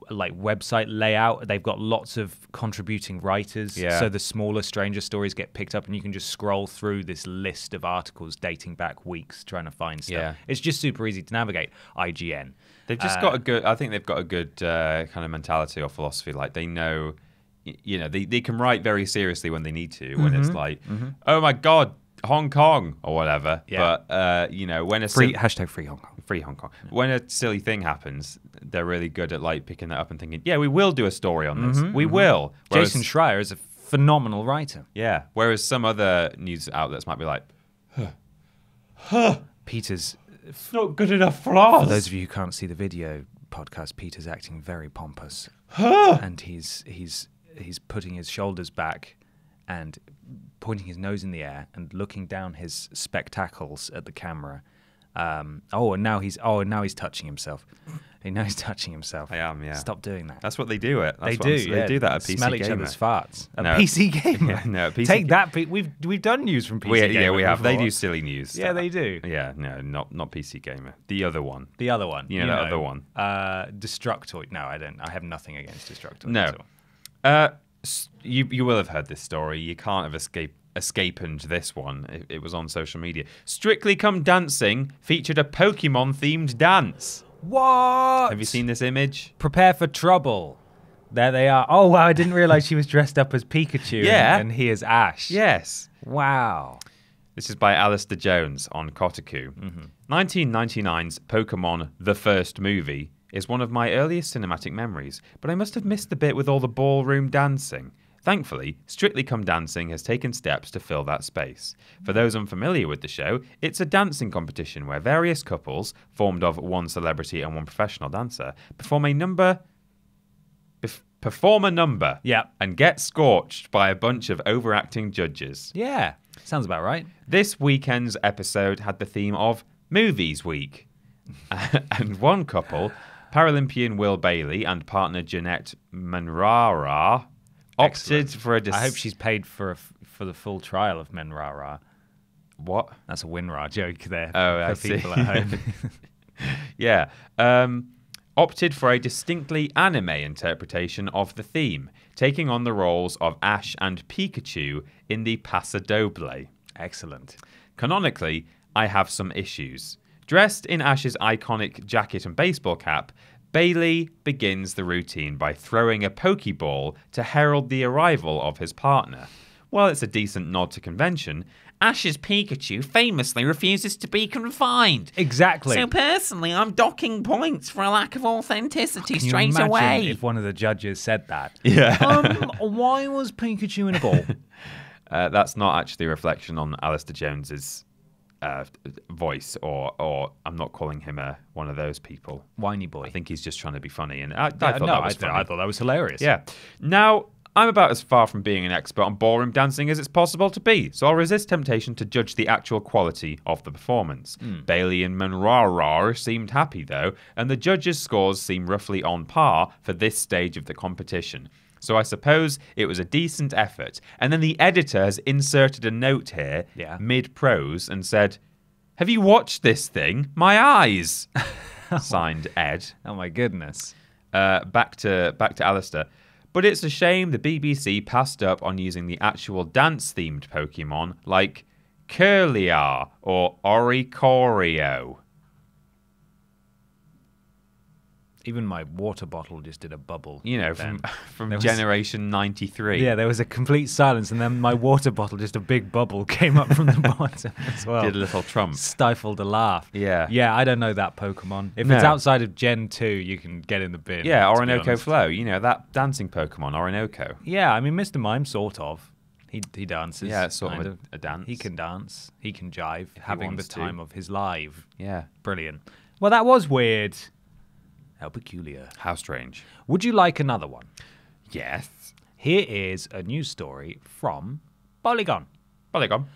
website layout. They've got lots of contributing writers, so the smaller, stranger stories get picked up, and you can just scroll through this list of articles dating back weeks trying to find stuff. Yeah. It's just super easy to navigate. IGN. They've just got a good. I think they've got a good kind of mentality or philosophy. Like they know, they can write very seriously when they need to. When it's like, oh my god, Hong Kong or whatever. Yeah. But when a hashtag free Hong Kong. Free Hong Kong. Yeah. When a silly thing happens, they're really good at picking that up and thinking, yeah, we will do a story on this. We will. Jason Schreier is a phenomenal writer. Yeah. Whereas some other news outlets might be like, Peter's it's not good enough for us. For those of you who can't see the video podcast, Peter's acting very pompous, and he's putting his shoulders back and pointing his nose in the air and looking down his spectacles at the camera. And now he's touching himself. Now he's touching himself. I am, yeah. Stop doing that. That's what they do. They do that at PC Smell each Gamer. other's farts. PC Gamer. No, PC Take that. We've done news from PC Gamer. Yeah, we have. Before. They do silly news. Yeah, they do. Yeah, no, not PC Gamer. The other one. The other one. You know that other one. Destructoid. No, I don't. I have nothing against Destructoid. No. You will have heard this story. You can't have escaped this one. It was on social media. Strictly Come Dancing featured a Pokemon-themed dance. What? Have you seen this image? Prepare for trouble. There they are. Oh, wow, I didn't realize she was dressed up as Pikachu and he is Ash. Yes. Wow. This is by Alistair Jones on Kotaku. 1999's Pokemon The First Movie is one of my earliest cinematic memories, but I must have missed the bit with all the ballroom dancing. Thankfully, Strictly Come Dancing has taken steps to fill that space. For those unfamiliar with the show, it's a dancing competition where various couples, formed of one celebrity and one professional dancer, perform a number and get scorched by a bunch of overacting judges. Yeah, sounds about right. This weekend's episode had the theme of Movies Week. And one couple, Paralympian Will Bailey and partner Jeanette Manrara, opted for a... I hope she's paid for the full trial of Menrara. What? That's a WinRAR joke there for people at home. Yeah. Opted for a distinctly anime interpretation of the theme, taking on the roles of Ash and Pikachu in the Paso Doble. Excellent. Canonically, I have some issues. Dressed in Ash's iconic jacket and baseball cap, Bailey begins the routine by throwing a Pokeball to herald the arrival of his partner. While it's a decent nod to convention, Ash's Pikachu famously refuses to be confined. Exactly. So personally, I'm docking points for a lack of authenticity Can straight you imagine away. if one of the judges said that? Yeah. Why was Pikachu in a ball? That's not actually a reflection on Alistair Jones's voice, or I'm not calling him one of those people. Whiny boy. I think he's just trying to be funny, and I thought that was funny. I thought that was hilarious. Yeah. Now, I'm about as far from being an expert on ballroom dancing as it's possible to be, so I'll resist temptation to judge the actual quality of the performance. Bailey and Manrara seemed happy, though, and the judges' scores seem roughly on par for this stage of the competition. So I suppose it was a decent effort. And then the editor has inserted a note here, mid-prose, and said, "Have you watched this thing? My eyes!" Signed, Ed. Oh, my goodness. Back to Alistair. But it's a shame the BBC passed up on using the actual dance-themed Pokemon like Curliar or Oricorio. Even my water bottle just did a bubble. You know, then. from generation 93. Yeah, there was a complete silence, and then my water bottle, just a big bubble, came up from the bottom as well. Did a little Trump. Stifled a laugh. Yeah. Yeah, I don't know that Pokemon. If No. it's outside of Gen 2, you can get in the bin. Yeah, to be Orinoco honest. Flow. You know, that dancing Pokemon, Orinoco. Yeah, I mean, Mr. Mime, sort of. He dances. Yeah, it's sort kind of a dance. He can dance. He can jive, having the wants to. time of his life. Yeah. Brilliant. Well, that was weird. How peculiar. How strange. Would you like another one? Yes. Here is a news story from Polygon. Polygon.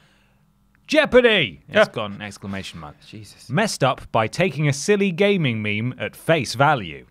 Jeopardy! Yeah. It's got an exclamation mark. Jesus. Messed up by taking a silly gaming meme at face value.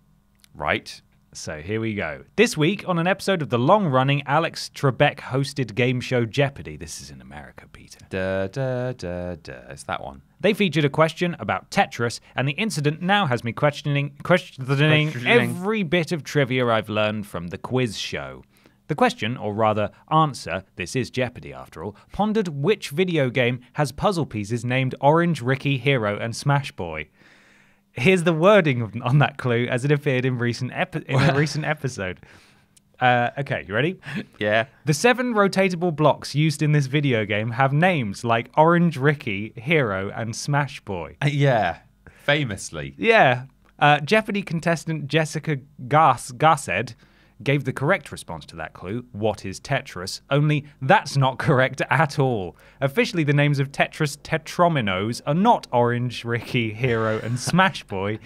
Right. So here we go. This week, on an episode of the long-running Alex Trebek-hosted game show Jeopardy. This is in America, Peter. It's that one. They featured a question about Tetris, and the incident now has me questioning every bit of trivia I've learned from the quiz show. The question, or rather answer, this is Jeopardy after all, pondered which video game has puzzle pieces named Orange, Ricky, Hero, and Smash Boy. Here's the wording on that clue as it appeared in a recent episode. Okay, you ready? Yeah. The 7 rotatable blocks used in this video game have names like Orange, Ricky, Hero, and Smash Boy. Yeah. Famously. Yeah. Jeopardy contestant Jessica Garsed gave the correct response to that clue, what is Tetris, only that's not correct at all. Officially, the names of Tetris Tetrominos are not Orange, Ricky, Hero, and Smash Boy,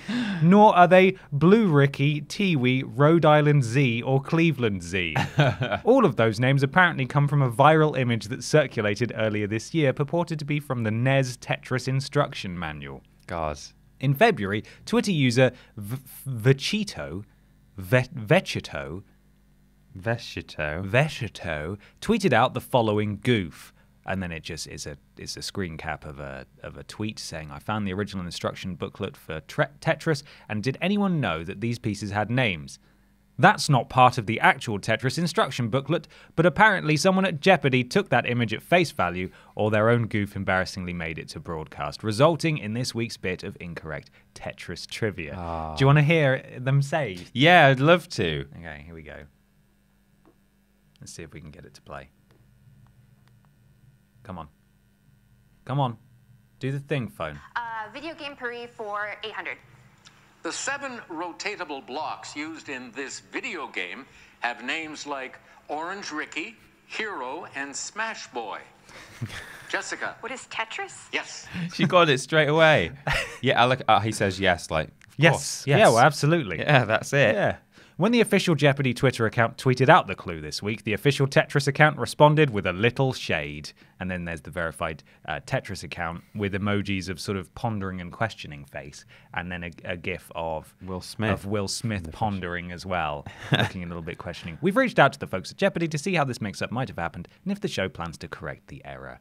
nor are they Blue Ricky, Tiwi, Rhode Island Z, or Cleveland Z. All of those names apparently come from a viral image that circulated earlier this year, purported to be from the NES Tetris instruction manual. God. In February, Twitter user Vechito tweeted out the following goof, and then it just is a screen cap of a tweet saying, I found the original instruction booklet for Tetris, and did anyone know that these pieces had names? That's not part of the actual Tetris instruction booklet, but apparently someone at Jeopardy took that image at face value, or their own goof embarrassingly made it to broadcast, resulting in this week's bit of incorrect Tetris trivia. Do you want to hear them say? Yeah, I'd love to. Okay, here we go. Let's see if we can get it to play. Come on. Come on. Do the thing, phone. Video game Paris for 800. The 7 rotatable blocks used in this video game have names like Orange Ricky, Hero, and Smash Boy. Jessica. What is Tetris? Yes. She got it straight away. Yeah, Alec, he says yes, like, of course. Yeah, well, absolutely. Yeah, that's it. Yeah. When the official Jeopardy Twitter account tweeted out the clue this week, the official Tetris account responded with a little shade. And then there's the verified Tetris account with emojis of sort of pondering and questioning face. And then a gif of Will Smith pondering as well, looking a little bit questioning. We've reached out to the folks at Jeopardy to see how this mix-up might have happened and if the show plans to correct the error.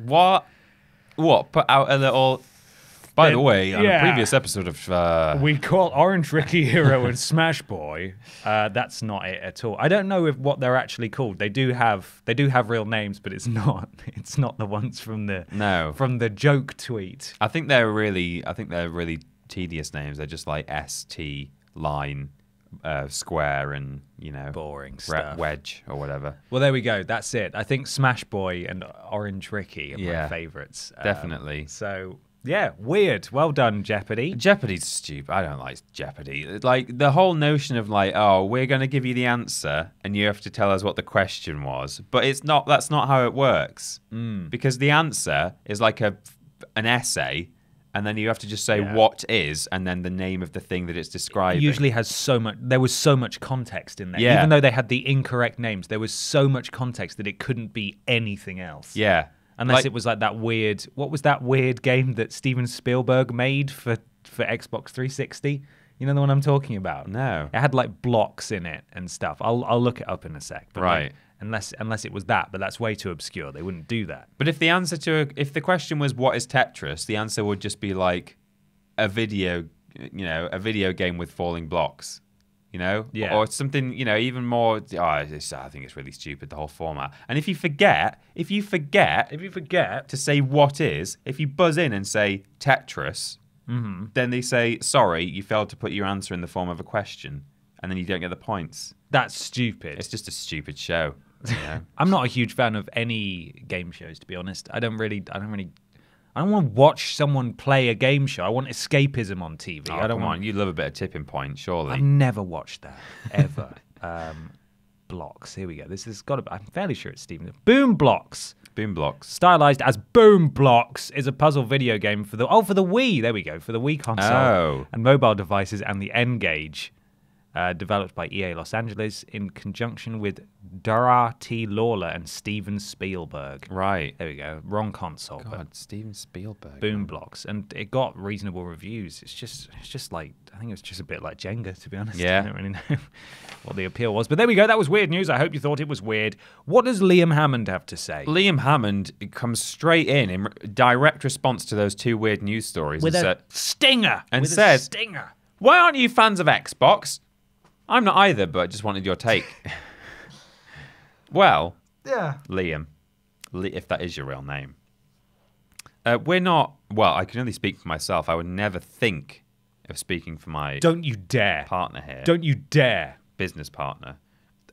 What? Put out a little... By the way, on a previous episode of... We call Orange Ricky, Hero, and Smash Boy. That's not it at all. I don't know what they're actually called. They do have real names, but it's not the ones from the joke tweet. I think they're really tedious names. They're just like ST line, square, and boring stuff. Wedge or whatever. Well, there we go. That's it. I think Smash Boy and Orange Ricky are my favorites. Definitely. So. Yeah, weird. Well done, Jeopardy. Jeopardy's stupid. I don't like Jeopardy. Like, the whole notion of like, oh, we're going to give you the answer and you have to tell us what the question was. But that's not how it works. Because the answer is like an essay, and then you have to just say what is, and then the name of the thing that it's describing. It usually has there was so much context in there. Yeah. Even though they had the incorrect names, there was so much context that it couldn't be anything else. Yeah. Unless it was like that weird... What was that weird game that Steven Spielberg made for Xbox 360? You know the one I'm talking about? No. It had like blocks in it and stuff. I'll look it up in a sec. But right. Unless it was that, but that's way too obscure. They wouldn't do that. But if the question was what is Tetris, the answer would just be like a video game with falling blocks. Yeah. Or something, even more. I think it's really stupid, the whole format. And if you forget to say what is, if you buzz in and say Tetris, then they say, sorry, you failed to put your answer in the form of a question, and then you don't get the points. That's stupid. It's just a stupid show. You know? I'm not a huge fan of any game shows, to be honest. I don't want to watch someone play a game show. I want escapism on TV. I don't want. You love a bit of Tipping Point, surely. I've never watched that ever. Blocks. Here we go. This has got to be. I'm fairly sure it's Steven. Boom Blocks. Boom Blocks. Stylized as Boom Blocks is a puzzle video game for the Wii. There we go. For the Wii console and mobile devices and the N-Gage. Developed by EA Los Angeles in conjunction with Dara T. Lawler and Steven Spielberg. Right. There we go. Wrong console. God, Steven Spielberg. Boom Blocks. And it got reasonable reviews. It's just like, I think it was just a bit like Jenga, to be honest. Yeah. I don't really know what the appeal was. But there we go. That was weird news. I hope you thought it was weird. What does Liam Hammond have to say? Liam Hammond comes straight in direct response to those two weird news stories. With and a stinger. And with said, a stinger. Why aren't you fans of Xbox? I'm not either, but I just wanted your take. Well, yeah, Liam, if that is your real name. We're not, well, I can only speak for myself. I would never think of speaking for my Don't you dare. Partner here. Don't you dare. Business partner.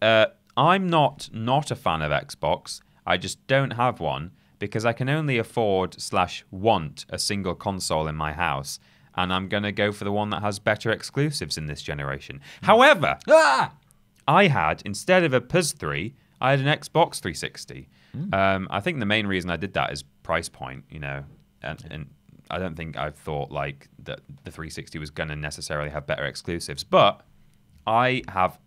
I'm not a fan of Xbox. I just don't have one because I can only afford/want a single console in my house. And I'm going to go for the one that has better exclusives in this generation. However, I had, instead of a PS3, I had an Xbox 360. I think the main reason I did that is price point, you know. And I don't think I thought like that the 360 was going to necessarily have better exclusives. But I have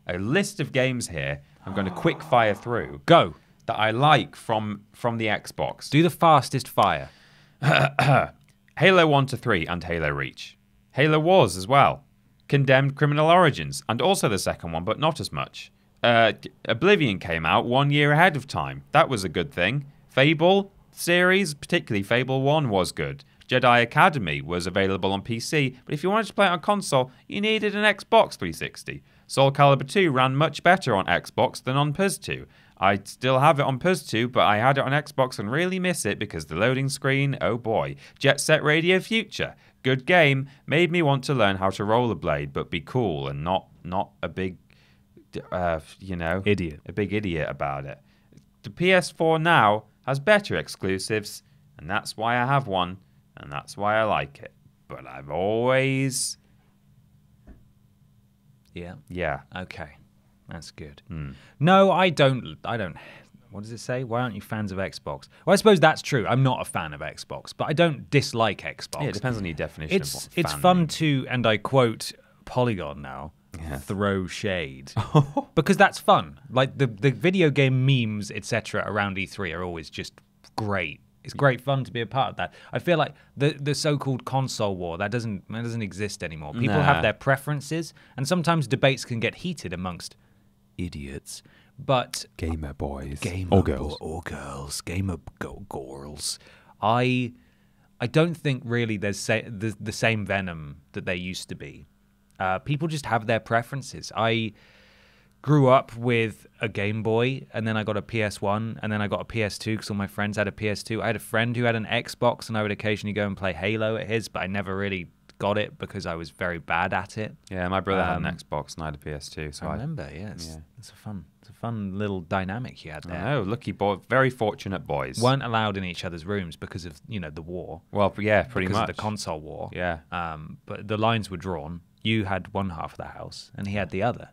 a list of games here I'm going to quick fire through. Go. That I like from the Xbox. Do the fastest fire. Halo 1 to 3 and Halo Reach. Halo Wars as well. Condemned Criminal Origins, and also the second one, but not as much. Oblivion came out 1 year ahead of time. That was a good thing. Fable series, particularly Fable 1, was good. Jedi Academy was available on PC, but if you wanted to play it on console, you needed an Xbox 360. Soul Calibur 2 ran much better on Xbox than on PS2. I still have it on PS2, but I had it on Xbox and really miss it because the loading screen, oh boy. Jet Set Radio Future, good game, made me want to learn how to rollerblade, but be cool and not a big, idiot. A big idiot about it. The PS4 now has better exclusives, and that's why I have one, and that's why I like it. But I've always... Yeah. Okay. That's good. No, I don't. What does it say? Why aren't you fans of Xbox? Well, I suppose that's true. I'm not a fan of Xbox, but I don't dislike Xbox. Yeah, it depends on your definition of what It's fan fun means. to, and I quote Polygon now, throw shade. Because that's fun. Like the video game memes, etc. around E3 are always just great. It's great fun to be a part of that. I feel like the so-called console war, that doesn't exist anymore. People have their preferences, and sometimes debates can get heated amongst idiots. But gamer boys or girls, gamer girls. I don't think really there's the same venom that there used to be. People just have their preferences. I grew up with a Game Boy, and then I got a PS1, and then I got a PS2 because all my friends had a PS2. I had a friend who had an Xbox, and I would occasionally go and play Halo at his, but I never really got it because I was very bad at it. Yeah, my brother had an Xbox and I had a PS2. So I remember, it's a fun little dynamic you had there. Oh, lucky boy, very fortunate boys. Weren't allowed in each other's rooms because of the war. Well, yeah, pretty because much of the console war. Yeah. But the lines were drawn. You had one half of the house, and he had the other.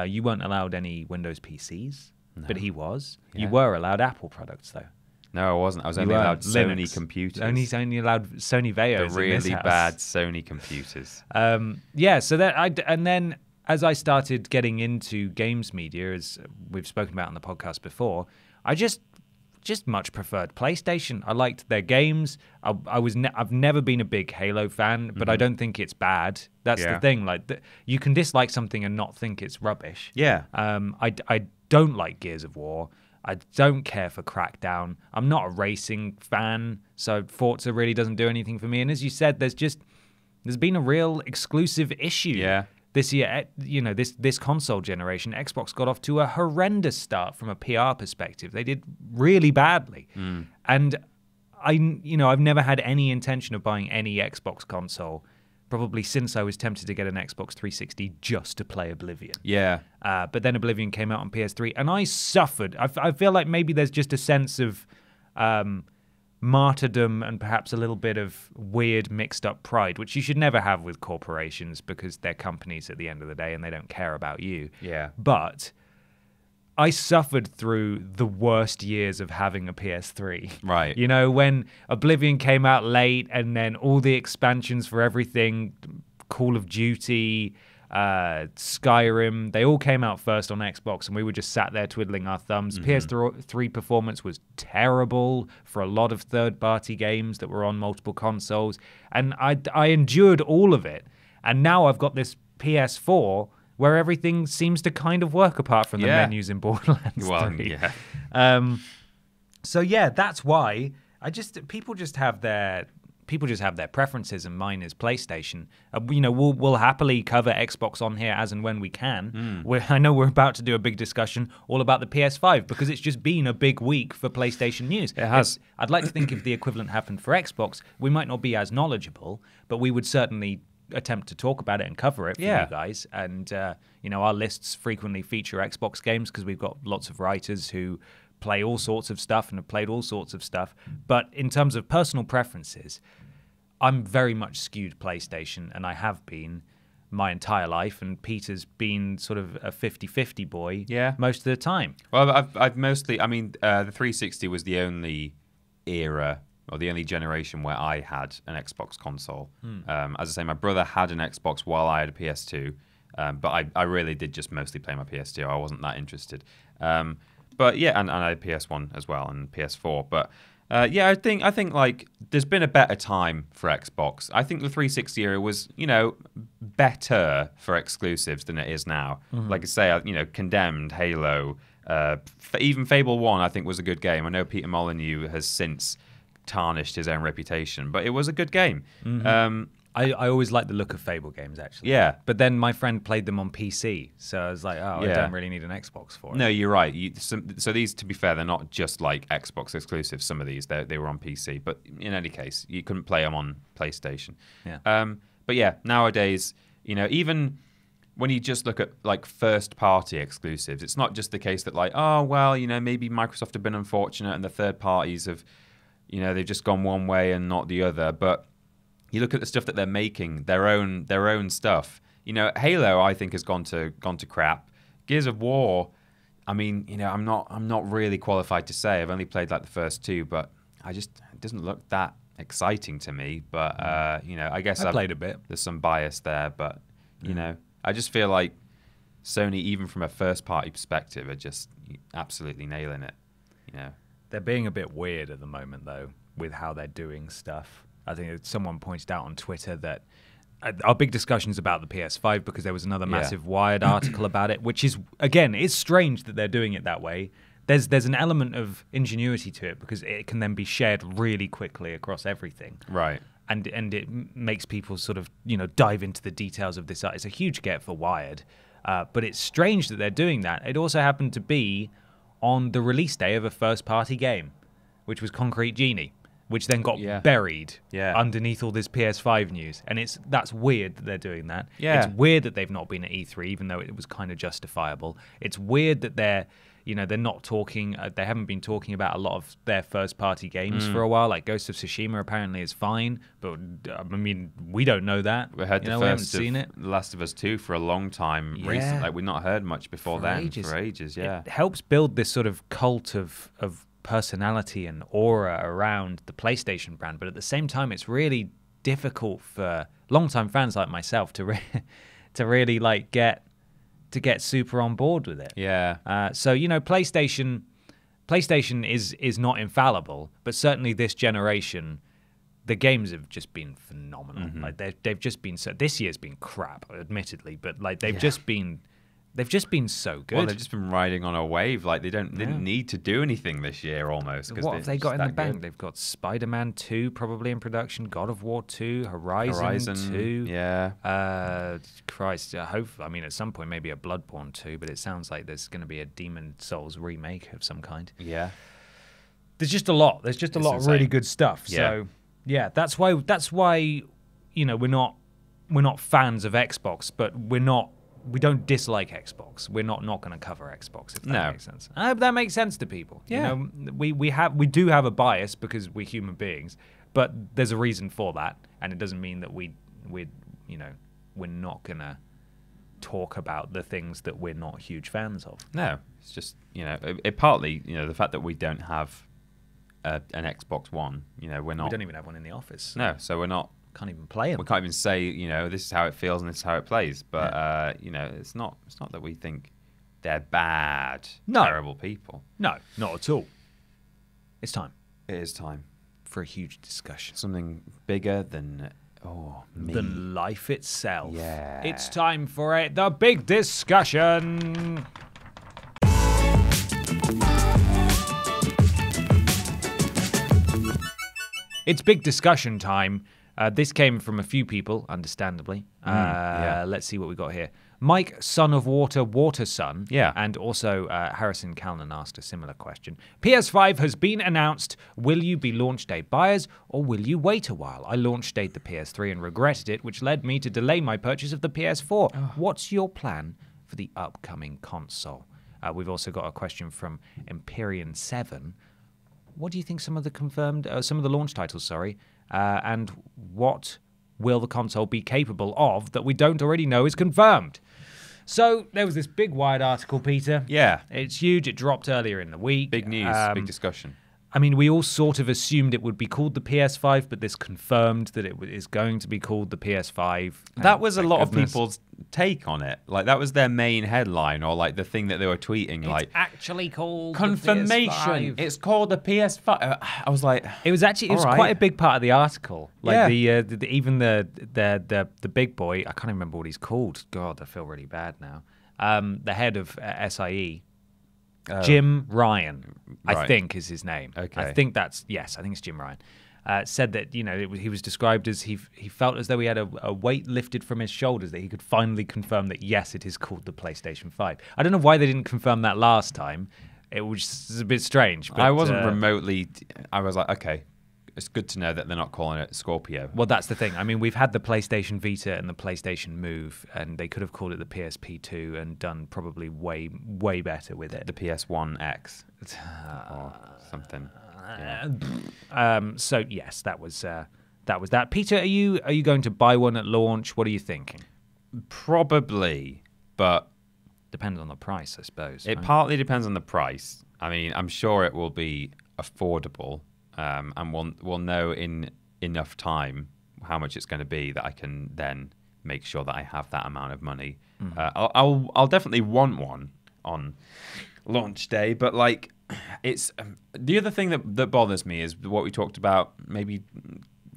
You weren't allowed any Windows PCs, but he was. Yeah. You were allowed Apple products, though. No, I wasn't. I was only allowed Sony computers. Only allowed Sony Veos. The really bad Sony computers. So then as I started getting into games media, as we've spoken about on the podcast before, I just much preferred PlayStation. I liked their games. I've never been a big Halo fan, but I don't think it's bad. That's the thing. Like you can dislike something and not think it's rubbish. Yeah. I don't like Gears of War. I don't care for Crackdown. I'm not a racing fan, so Forza really doesn't do anything for me. And as you said, there's been a real exclusive issue this year. This console generation, Xbox got off to a horrendous start from a PR perspective. They did really badly, and I've never had any intention of buying any Xbox console, probably since I was tempted to get an Xbox 360 just to play Oblivion. Yeah. But then Oblivion came out on PS3, and I suffered. I feel like maybe there's just a sense of martyrdom and perhaps a little bit of weird mixed up pride, which you should never have with corporations because they're companies at the end of the day and they don't care about you. Yeah. But I suffered through the worst years of having a PS3. Right. You know, when Oblivion came out late and then all the expansions for everything, Call of Duty, Skyrim, they all came out first on Xbox, and we were just sat there twiddling our thumbs. PS3 performance was terrible for a lot of third-party games that were on multiple consoles, and I endured all of it. And now I've got this PS4 where everything seems to kind of work apart from the menus in Borderlands 3. Yeah. So yeah, that's why people just have their preferences, and mine is PlayStation. We'll happily cover Xbox on here as and when we can. I know we're about to do a big discussion all about the PS5 because it's just been a big week for PlayStation news. It has. I'd like to think if the equivalent happened for Xbox, we might not be as knowledgeable, but we would certainly attempt to talk about it and cover it for you guys. And our lists frequently feature Xbox games because we've got lots of writers who play all sorts of stuff and have played all sorts of stuff. But in terms of personal preferences, I'm very much skewed PlayStation, and I have been my entire life, and Peter's been sort of a 50-50 boy most of the time. Well, I've mostly, the 360 was the only era or the only generation where I had an Xbox console. As I say, my brother had an Xbox while I had a PS2, but I really did just mostly play my PS2. I wasn't that interested. But yeah, and I had PS1 as well and PS4. But I think like there's been a better time for Xbox. I think the 360 era was, better for exclusives than it is now. Like I say, Condemned, Halo, even Fable 1 I think was a good game. I know Peter Molyneux has since tarnished his own reputation, but it was a good game. I always liked the look of Fable games, actually. Yeah. But then my friend played them on PC, so I was like, I don't really need an Xbox for it. No, you're right. So these, to be fair, they're not just like Xbox exclusives. Some of these, they were on PC. But in any case, you couldn't play them on PlayStation. Yeah. But yeah, nowadays, even when you just look at like first-party exclusives, it's not just the case that like, maybe Microsoft have been unfortunate and the third parties have, they've just gone one way and not the other. But you look at the stuff that they're making, their own stuff. Halo, I think, has gone to crap. Gears of War, I'm not really qualified to say. I've only played like the first two, but it doesn't look that exciting to me. But I guess I played a bit. There's some bias there, but I just feel like Sony, even from a first-party perspective, are just absolutely nailing it. They're being a bit weird at the moment, though, with how they're doing stuff. I think someone pointed out on Twitter that our big discussion is about the PS5 because there was another massive Wired article about it, which is, again, it's strange that they're doing it that way. There's an element of ingenuity to it because it can then be shared really quickly across everything. Right. And it makes people sort of, dive into the details of this. It's a huge get for Wired, but it's strange that they're doing that. It also happened to be on the release day of a first-party game, which was Concrete Genie, which then got buried underneath all this PS5 news. And that's weird that they're doing that. Yeah. It's weird that they've not been at E3, even though it was kind of justifiable. It's weird that they're not talking, they haven't been talking about a lot of their first-party games for a while. Like Ghost of Tsushima apparently is fine, but we don't know that. We heard the we first haven't seen it. The Last of Us 2 for a long time recently. Like, we've not heard much before for ages, yeah. It helps build this sort of cult of personality and aura around the PlayStation brand, but at the same time, it's really difficult for longtime fans like myself to really like get super on board with it. Yeah. So PlayStation is not infallible, but certainly this generation, the games have just been phenomenal. Like they've just been this year's been crap, admittedly, but like they've just been so good. Well, they've just been riding on a wave. Like they didn't need to do anything this year almost. What have they got in the bank? They've got Spider-Man 2 probably in production, God of War 2, Horizon 2. Yeah. Christ, I hope. At some point maybe a Bloodborne 2, but it sounds like there's going to be a Demon Souls remake of some kind. Yeah. there's just a lot. There's just a lot of really good stuff. Yeah. So yeah, that's why we're not fans of Xbox, but we don't dislike Xbox. We're not going to cover Xbox, if that makes sense. That makes sense to people. Yeah. You know, we do have a bias because we're human beings, but there's a reason for that, and it doesn't mean that we're not going to talk about the things that we're not huge fans of. No, it's just, it partly, the fact that we don't have an Xbox One, we're not. We don't even have one in the office. No, so we're not. Can't even play them. We can't even say, this is how it feels and this is how it plays. But, it's not that we think they're bad, terrible people. No, not at all. It's time. It is time for a huge discussion. Something bigger than... me. Than life itself. Yeah. It's time for the big discussion. It's big discussion time. This came from a few people, understandably. Let's see what we got here. Mike, Son of Water, Water Son. Yeah. And also Harrison Calnan asked a similar question. PS5 has been announced. Will you be launch day buyers or will you wait a while? I launch date the PS3 and regretted it, which led me to delay my purchase of the PS4. Oh. What's your plan for the upcoming console? We've also got a question from Empyrean7. What do you think some of the launch titles, and what will the console be capable of that we don't already know is confirmed? So there was this big wide article, Peter. Yeah. It's huge. It dropped earlier in the week. Big news, big discussion. I mean, we all sort of assumed it would be called the PS5, but this confirmed that it is going to be called the PS5. That was a lot of people's take on it. Like, that was their main headline, or like the thing that they were tweeting. It's actually called confirmation. The PS5. It's called the PS5. I was like, it was quite a big part of the article. Like even the big boy. I can't remember what he's called. God, I feel really bad now. The head of SIE. Jim Ryan, I think, is his name. Okay. I think it's Jim Ryan. Said that, he was described as he felt as though he had a weight lifted from his shoulders, that he could finally confirm that, yes, it is called the PlayStation 5. I don't know why they didn't confirm that last time. It was a bit strange. But, I wasn't remotely... I was like, okay, it's good to know that they're not calling it Scorpio. Well, that's the thing. I mean, we've had the PlayStation Vita and the PlayStation Move, and they could have called it the PSP2 and done probably way, way better with it. The PS1 X or something. So yes, that was that. Peter, are you going to buy one at launch? What are you thinking? Probably, but depends on the price, I suppose. It partly depends on the price. I mean, I'm sure it will be affordable. And we'll know in enough time how much it's going to be that I can then make sure that I have that amount of money. Mm-hmm. I'll definitely want one on launch day, but like it's the other thing that bothers me is what we talked about maybe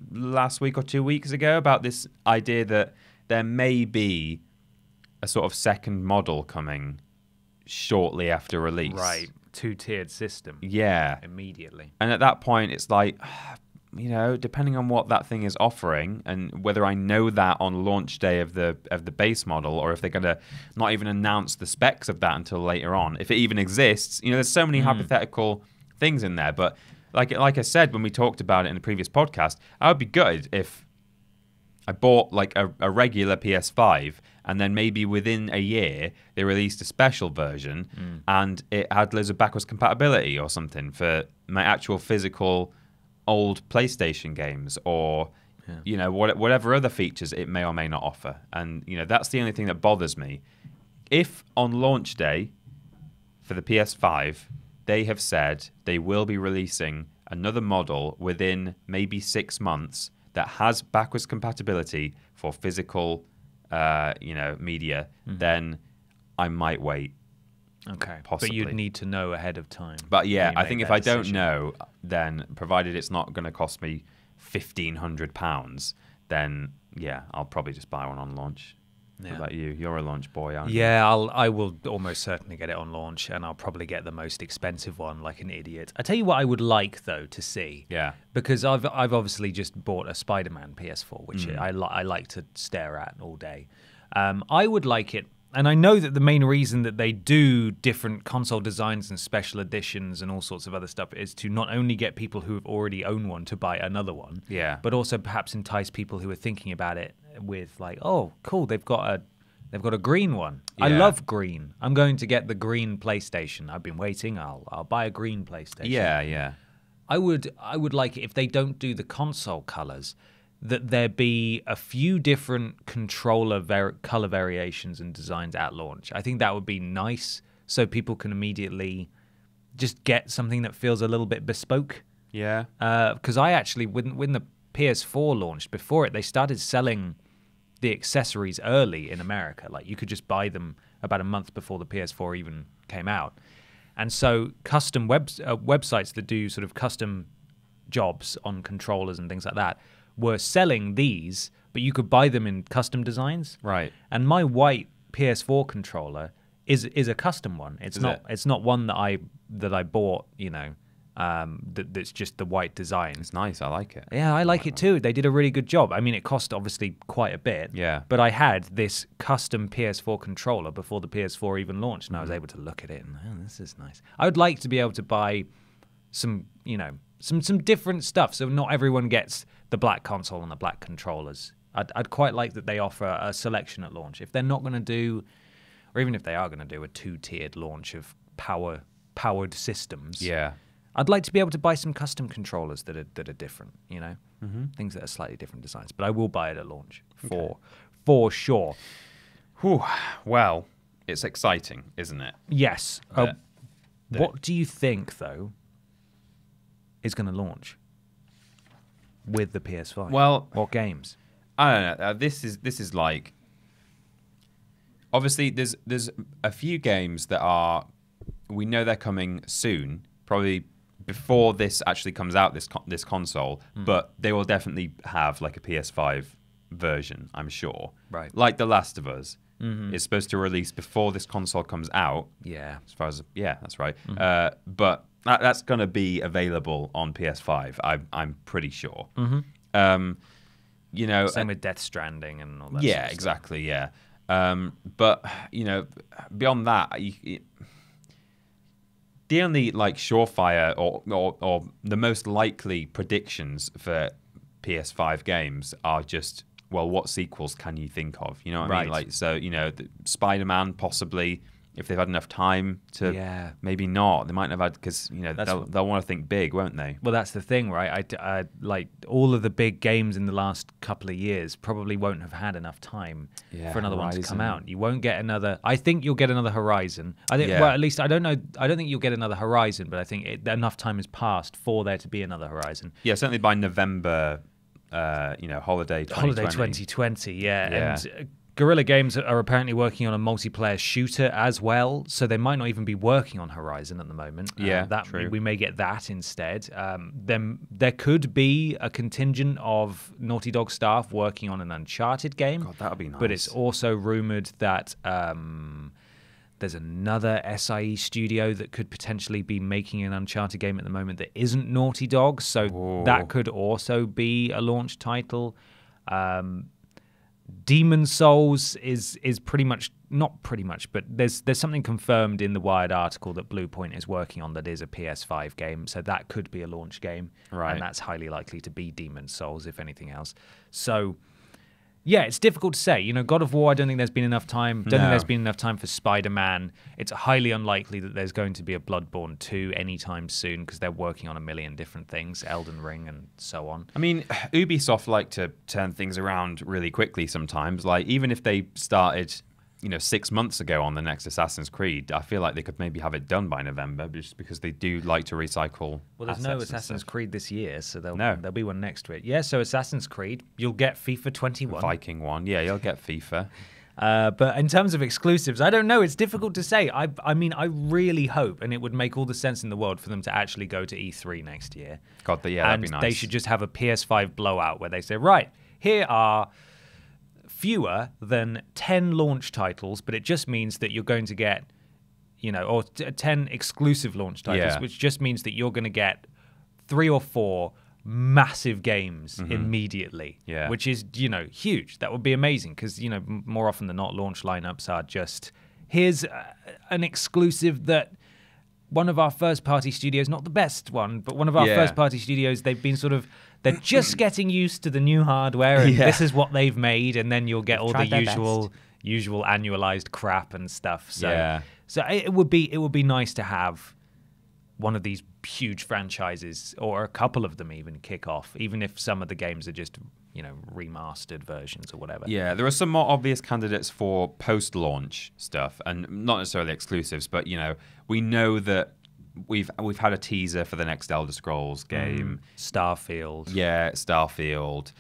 last week or 2 weeks ago about this idea that there may be a sort of second model coming shortly after release. Right. Two-tiered system. Yeah. Immediately. And at that point, it's like, depending on what that thing is offering and whether I know that on launch day of the base model, or if they're going to not even announce the specs of that until later on, if it even exists. There's so many hypothetical things in there. But like I said when we talked about it in the previous podcast, I would be gutted if I bought like a regular PS5 and then maybe within a year they released a special version and it had loads of backwards compatibility or something for my actual physical old PlayStation games, or whatever other features it may or may not offer. And that's the only thing that bothers me. If on launch day for the PS5 they have said they will be releasing another model within maybe 6 months that has backwards compatibility for physical media, then I might wait. Okay. Possibly. But you'd need to know ahead of time. But yeah, I think if I don't know, then provided it's not going to cost me £1,500, then yeah, I'll probably just buy one on launch. Yeah. What about you? You're a launch boy, aren't you? Yeah, I will almost certainly get it on launch, and I'll probably get the most expensive one like an idiot. I tell you what I would like, though, to see. Yeah. Because I've obviously just bought a Spider-Man PS4, which I like to stare at all day. I would like it And I know that the main reason that they do different console designs and special editions and all sorts of other stuff is to not only get people who have already owned one to buy another one, but also perhaps entice people who are thinking about it with like, oh, cool, they've got a green one. Yeah. I love green. I'm going to get the green PlayStation. I've been waiting. I'll buy a green PlayStation. Yeah. I would like it if they don't do the console colors, that there be a few different controller color variations and designs at launch. I think that would be nice, so people can immediately just get something that feels a little bit bespoke. Yeah. Because I actually, when the PS4 launched, before it, they started selling the accessories early in America. Like, you could just buy them about a month before the PS4 even came out. And so custom websites that do sort of custom jobs on controllers and things like that were selling these, but you could buy them in custom designs. Right. And my white PS4 controller is a custom one. It's not one that I bought, you know, that's just the white design. It's nice. I like it. Yeah, I like it too. They did a really good job. I mean, it cost obviously quite a bit. Yeah. But I had this custom PS4 controller before the PS4 even launched, and I was able to look at it and, oh, this is nice. I would like to be able to buy some, you know, some different stuff, so not everyone gets the black console and the black controllers. I'd quite like that they offer a selection at launch. If they're not going to do, or even if they are going to do a 2-tiered launch of powered systems, I'd like to be able to buy some custom controllers that are different, you know, things that are slightly different designs. But I will buy it at launch for sure. Whew. Well, it's exciting, isn't it? Yes. What do you think, though, is going to launch with the PS5? Well, what games? I don't know. This is like, obviously there's a few games that are, we know they're coming soon, probably before this actually comes out, this console, but they will definitely have like a PS5 version, I'm sure. Right. Like The Last of Us is supposed to release before this console comes out. Yeah. As far as, yeah, that's right. But that's going to be available on PS5, I'm pretty sure. You know, same with Death Stranding and all that. Yeah, sort of exactly. Yeah. But you know, beyond that, the only like surefire or the most likely predictions for PS5 games are just, well, what sequels can you think of? You know what I mean? Like, so, you know, Spider-Man possibly, if they've had enough time to, maybe not. They might have had, because, you know, they'll want to think big, won't they? Well, that's the thing, right? I like all of the big games in the last couple of years probably won't have had enough time for another one to come out. You won't get another. I think you'll get another Horizon. I think. Well, at least I don't know. I don't think you'll get another Horizon, but I think enough time has passed for there to be another Horizon. Yeah, certainly by November. You know, holiday 2020. Yeah. And Guerrilla Games are apparently working on a multiplayer shooter as well, so they might not even be working on Horizon at the moment. True. We may get that instead. Then there could be a contingent of Naughty Dog staff working on an Uncharted game. God, that would be nice. But it's also rumored that there's another SIE studio that could potentially be making an Uncharted game at the moment that isn't Naughty Dog, so that could also be a launch title. Demon Souls is pretty much, not pretty much, but there's something confirmed in the Wired article that Bluepoint is working on that is a PS5 game, so that could be a launch game, and that's highly likely to be Demon Souls, if anything else. So, yeah, it's difficult to say. You know, God of War, I don't think there's been enough time. Don't think there's been enough time for Spider-Man. It's highly unlikely that there's going to be a Bloodborne 2 anytime soon because they're working on a million different things, Elden Ring and so on. I mean, Ubisoft like to turn things around really quickly sometimes. Like, even if they started, you know, 6 months ago on the next Assassin's Creed, I feel like they could maybe have it done by November just because they do like to recycle. Well, there's no Assassin's Creed this year, so there'll be one next to it. Yeah, so Assassin's Creed, you'll get FIFA 21. Viking one. Yeah, you'll get FIFA. But in terms of exclusives, I don't know. It's difficult to say. I mean, I really hope, and it would make all the sense in the world for them to actually go to E3 next year. God, that'd be nice. They should just have a PS5 blowout where they say, right, here are fewer than 10 launch titles, but it just means that you're going to get, you know, or 10 exclusive launch titles, which just means that you're going to get 3 or 4 massive games immediately, Yeah. which is, huge. That would be amazing because, more often than not, launch lineups are just, here's an exclusive that one of our first-party studios, not the best one, but one of our first-party studios, they've been they're just getting used to the new hardware, and this is what they've made, and then you'll get all the usual annualized crap and stuff. So it would be nice to have one of these huge franchises, or a couple of them even, kick off, even if some of the games are just remastered versions or whatever. Yeah, there are some more obvious candidates for post-launch stuff, and not necessarily exclusives, but we know that we've had a teaser for the next Elder Scrolls game. Starfield. Yeah, Starfield.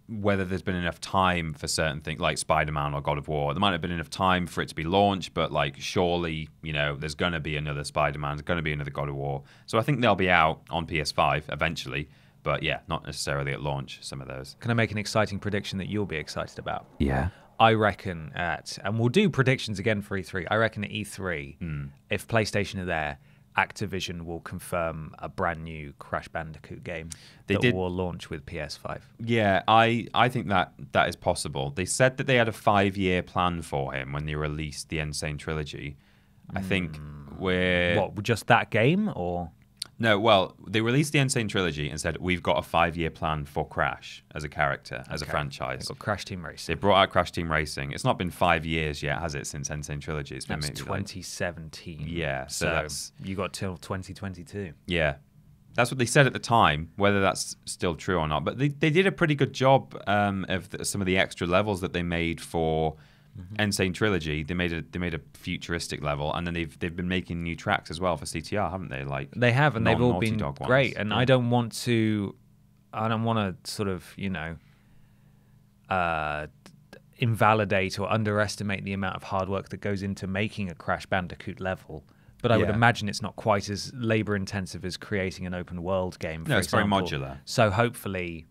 Whether there's been enough time for certain things like Spider-Man or God of War. There might have been enough time for it to be launched, but surely, there's going to be another Spider-Man, there's going to be another God of War. So I think they'll be out on PS5 eventually, but yeah, not necessarily at launch, some of those. Can I make an exciting prediction that you'll be excited about? Yeah. I reckon and we'll do predictions again for E3, I reckon at E3, if PlayStation are there, Activision will confirm a brand new Crash Bandicoot game that will launch with PS5. Yeah, I think that is possible. They said that they had a 5-year plan for him when they released the Insane Trilogy. I think What, just that game, or? No, well, they released the Insane Trilogy and said, we've got a 5-year plan for Crash as a character, as a franchise. They've got Crash Team Racing. They brought out Crash Team Racing. It's not been 5 years yet, has it, since Insane Trilogy? It's been That's maybe 2017. Yeah, so that's... You got till 2022. Yeah. That's what they said at the time, whether that's still true or not. But they did a pretty good job of some of the extra levels that they made for Insane Trilogy. They made a futuristic level, and then they've been making new tracks as well for CTR, haven't they? They have, and they've all been great. Ones. And I don't want to sort of invalidate or underestimate the amount of hard work that goes into making a Crash Bandicoot level. But I would imagine it's not quite as labor intensive as creating an open world game. No, it's very modular. So hopefully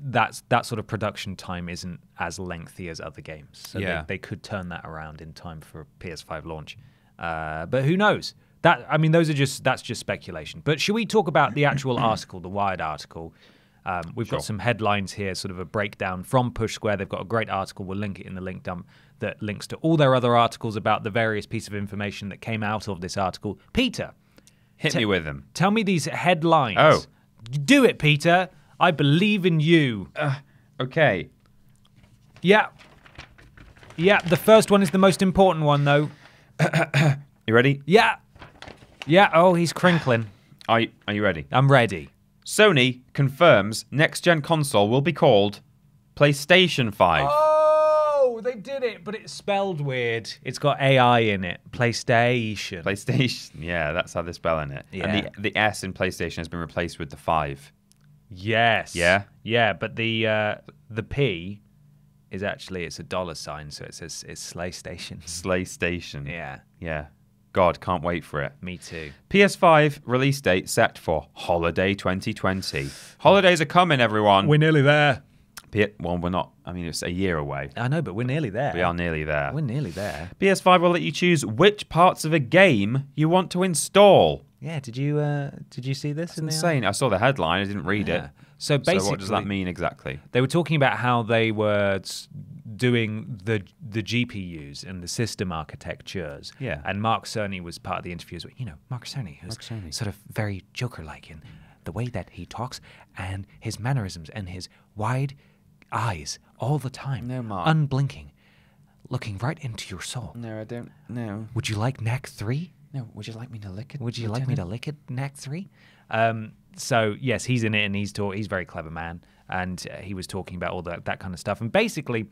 that sort of production time isn't as lengthy as other games. So they could turn that around in time for a PS5 launch. But who knows? That's just speculation. But should we talk about the actual article, the Wired article? We've got some headlines here, sort of a breakdown from Push Square. They've got a great article. We'll link it in the link dump that links to all their other articles about the various pieces of information that came out of this article. Peter, hit me with them. Tell me these headlines. Oh. Do it, Peter. I believe in you. Okay. Yeah. Yeah, the first one is the most important one, though. You ready? Yeah. Yeah, oh, he's crinkling. Are you ready? I'm ready. Sony confirms next-gen console will be called PlayStation 5. Oh, they did it, but it's spelled weird. It's got AI in it. PlayStation. PlayStation. Yeah, that's how they're spelling it. Yeah. And the S in PlayStation has been replaced with the 5. Yes. Yeah? Yeah, but the P is actually, it's a $sign, so it says it's Slay Station. Slay Station. Yeah. Yeah. God, can't wait for it. Me too. PS5 release date set for holiday 2020. Holidays are coming, everyone. We're nearly there. Well, we're not. I mean, it's a year away. I know, but we're nearly there. We are nearly there. We're nearly there. PS5 will let you choose which parts of a game you want to install. Yeah, did you see this? It's insane. I saw the headline. I didn't read it. So basically, what does that mean exactly? They were talking about how they were doing the GPUs and the system architectures. Yeah. And Mark Cerny was part of the interviews. Mark Cerny, who's sort of very Joker-like in the way that he talks and his mannerisms and his wide eyes all the time. No, Mark. Unblinking. Looking right into your soul. No, I don't. No. Would you like Knack 3? No. Would you like me to lick it? Would you like me to lick it, Knack 3? So, yes, he's in it, and he's a very clever man, and he was talking about all that kind of stuff. And basically,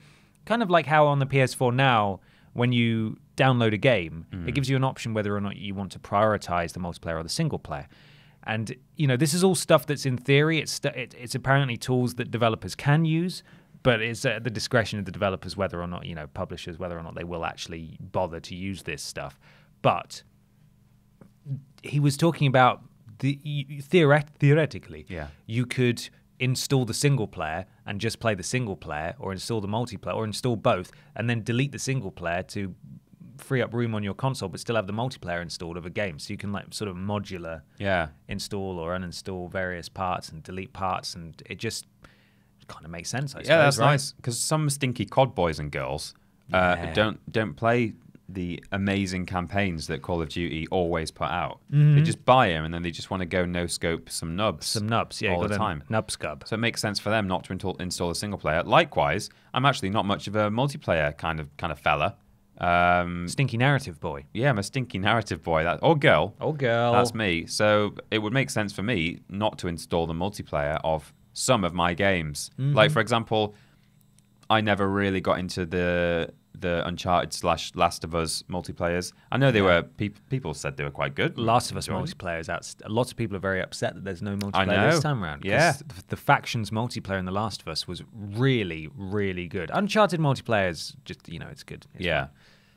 kind of like how on the PS4 now, when you download a game, it gives you an option whether or not you want to prioritize the multiplayer or the single player. And, this is all stuff that's in theory. It's apparently tools that developers can use, but it's at the discretion of the developers whether or not, publishers, whether or not they will actually bother to use this stuff. But he was talking about theoretically, you could install the single player and just play the single player, or install the multiplayer, or install both and then delete the single player to free up room on your console, but still have the multiplayer installed of a game. So you can like sort of modular install or uninstall various parts and delete parts, and it just kind of makes sense. I suppose, that's right? nice, because some stinky COD boys and girls don't play the amazing campaigns that Call of Duty always put out. They just buy them and then they just want to go no scope some nubs. Yeah, all the time. Nub scub. So it makes sense for them not to install a single player. Likewise, I'm actually not much of a multiplayer kind of fella. Stinky narrative boy. Yeah, I'm a stinky narrative boy. Or girl. Oh, girl. That's me. So it would make sense for me not to install the multiplayer of some of my games. Like, for example, I never really got into the Uncharted / Last of Us multiplayers. I know they were people said they were quite good. Last of Us multiplayer is lots of people are very upset that there's no multiplayer this time around. Yeah, the factions multiplayer in The Last of Us was really, really good. Uncharted multiplayer is just it's good. It's fun.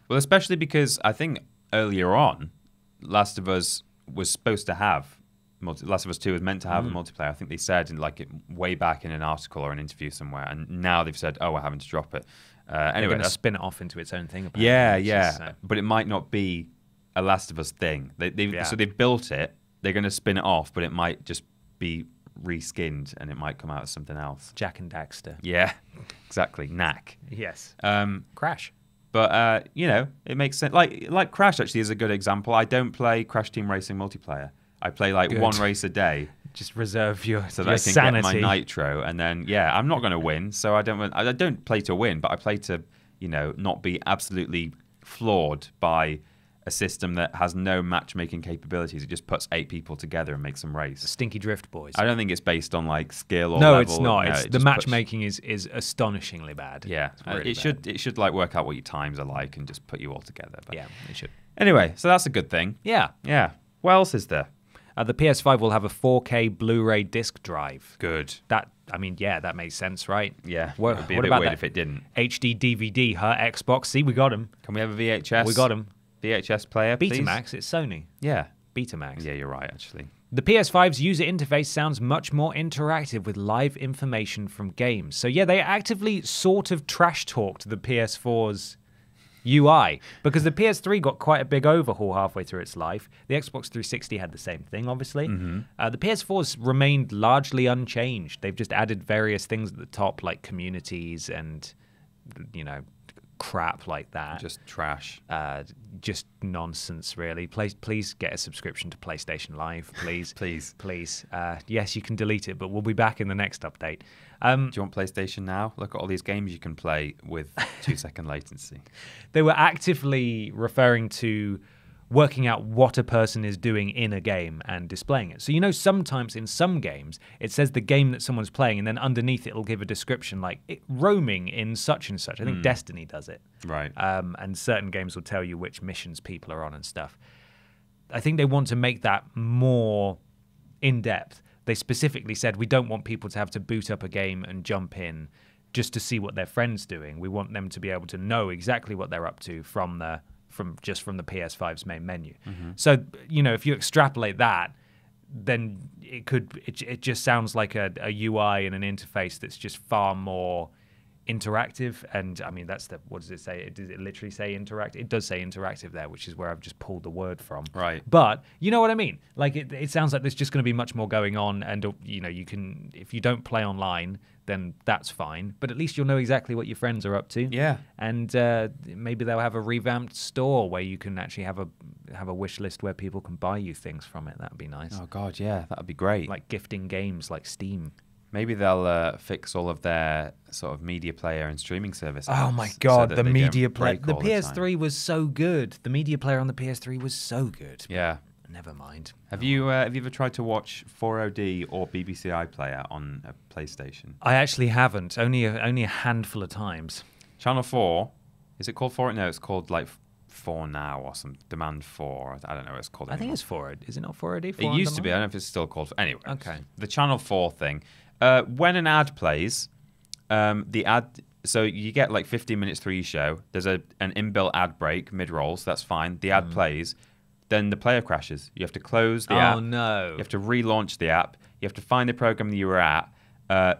Well, especially because I think earlier on, Last of Us was supposed to have. Last of Us 2 was meant to have a multiplayer. I think they said way back in an article or an interview somewhere, and now they've said, we're having to drop it. Anyway, they're going to spin it off into its own thing. Apparently. Yeah. But it might not be a Last of Us thing. So they've built it. They're going to spin it off, but it might just be reskinned, and it might come out as something else. Jack and Daxter. Yeah, exactly. Knack. Yes. Crash. But it makes sense. Like Crash actually is a good example. I don't play Crash Team Racing multiplayer. I play one race a day. Just reserve your so that your I can sanity. get my nitro, and then I'm not going to win, so I don't play to win, but I play to not be absolutely floored by a system that has no matchmaking capabilities. It just puts 8 people together and makes them race. Stinky Drift Boys. I don't think it's based on skill or no, level. It's not. No, the matchmaking is astonishingly bad. Yeah, really it should work out what your times are like and just put you all together. But yeah, it should. Anyway, so that's a good thing. Yeah. What else is there? The PS5 will have a 4K Blu-ray disc drive. Good. That makes sense, right? Yeah. What it would be a bit about weird that if it didn't. HD DVD, Xbox. See, we got him. Can we have a VHS? We got him. VHS player, please? Betamax. It's Sony. Yeah. Betamax. Yeah, you're right, actually. The PS5's user interface sounds much more interactive with live information from games. So yeah, they actively sort of trash talked the PS4's UI, because the PS3 got quite a big overhaul halfway through its life. The Xbox 360 had the same thing, obviously. The PS4's remained largely unchanged. They've just added various things at the top, like communities and, crap like that. Just trash. Just nonsense, really. Please get a subscription to PlayStation Live, please. Please. Yes, you can delete it, but we'll be back in the next update. Do you want PlayStation Now? Look at all these games you can play with 2-second latency. They were actively referring to working out what a person is doing in a game and displaying it. So, sometimes in some games, it says the game that someone's playing, and then underneath it'll give a description like roaming in such and such. I think Destiny does it. Right. And certain games will tell you which missions people are on and stuff. I think they want to make that more in-depth. They specifically said, we don't want people to have to boot up a game and jump in just to see what their friend's doing. We want them to be able to know exactly what they're up to from the PS5's main menu. So, if you extrapolate that, then it just sounds like a UI and an interface that's just far more interactive. And I mean, what does it say? Does it literally say interactive? It does say interactive there, which is where I've just pulled the word from. Right. But you know what I mean? Like it sounds like there's just going to be much more going on, and you can, if you don't play online, then that's fine. But at least you'll know exactly what your friends are up to. Yeah. And maybe they'll have a revamped store where you can actually have a wish list where people can buy you things from it. That'd be nice. Oh God, yeah, that'd be great. Like gifting games, like Steam. Maybe they'll fix all of their sort of media player and streaming services. Oh my God, so the media player. The all PS3 was so good. The media player on the PS3 was so good. Yeah. Never mind. Have you ever tried to watch 4OD or BBC iPlayer on a PlayStation? I actually haven't. Only a handful of times. Channel 4, is it called 4? No, it's called like 4 Now or some Demand 4. I don't know what it's called anymore. I think it's 4OD. Is it not 4OD? It used to be. I don't know if it's still called. Anyway. Okay. The Channel 4 thing. When an ad plays, the ad... So you get like 15 minutes through your show. There's an inbuilt ad break mid-roll, so that's fine. The ad plays. Then the player crashes. You have to close the app. Oh, no. You have to relaunch the app. You have to find the program that you were at.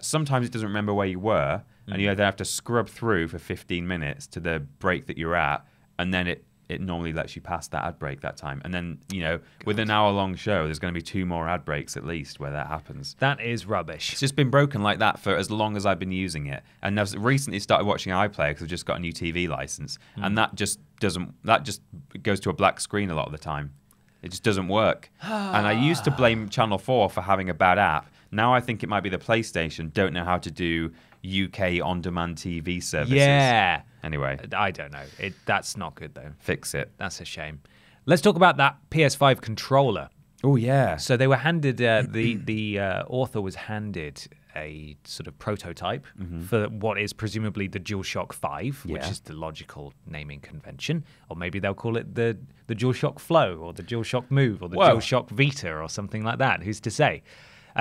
Sometimes it doesn't remember where you were, and you then have to scrub through for 15 minutes to the break that you're at, and then it it normally lets you pass that ad break that time. And then, you know, with an hour-long show, there's going to be 2 more ad breaks at least where that happens. That is rubbish. It's just been broken like that for as long as I've been using it. And I've recently started watching iPlayer because I've just got a new TV license. And that just goes to a black screen a lot of the time. It just doesn't work. And I used to blame Channel 4 for having a bad app. Now I think it might be the PlayStation don't know how to do UK on-demand TV services. Yeah. Anyway. I don't know. That's not good, though. Fix it. That's a shame. Let's talk about that PS5 controller. Oh, yeah. So they were handed, the author was handed a sort of prototype for what is presumably the DualShock 5, which is the logical naming convention. Or maybe they'll call it the DualShock Flow or the DualShock Move or the DualShock Vita or something like that. Who's to say?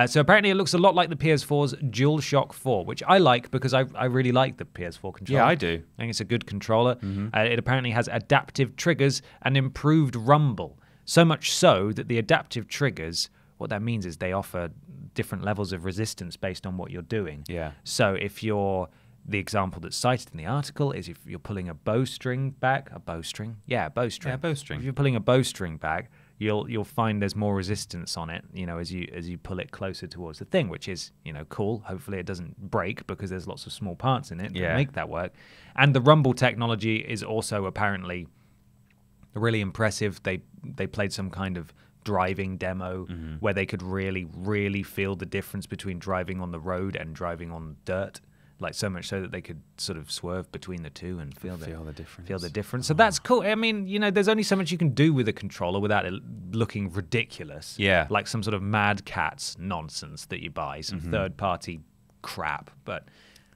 So apparently it looks a lot like the PS4's DualShock 4, which I like because I really like the PS4 controller. Yeah, I do. I think it's a good controller. It apparently has adaptive triggers and improved rumble. So much so that the adaptive triggers, what that means is they offer different levels of resistance based on what you're doing. Yeah. So if you're, the example that's cited in the article is if you're pulling a bowstring back, a bowstring? Yeah, a bowstring. Yeah, bowstring. If you're pulling a bowstring back, you'll find there's more resistance on it, you know, as you pull it closer towards the thing, which is, you know, cool. Hopefully it doesn't break because there's lots of small parts in it that make that work. And the rumble technology is also apparently really impressive. They played some kind of driving demo where they could really feel the difference between driving on the road and driving on dirt. Like so much so that they could sort of swerve between the two and feel the difference. So that's cool. I mean, you know, there's only so much you can do with a controller without it looking ridiculous. Yeah. Like some sort of Mad Catz nonsense that you buy, some third-party crap. But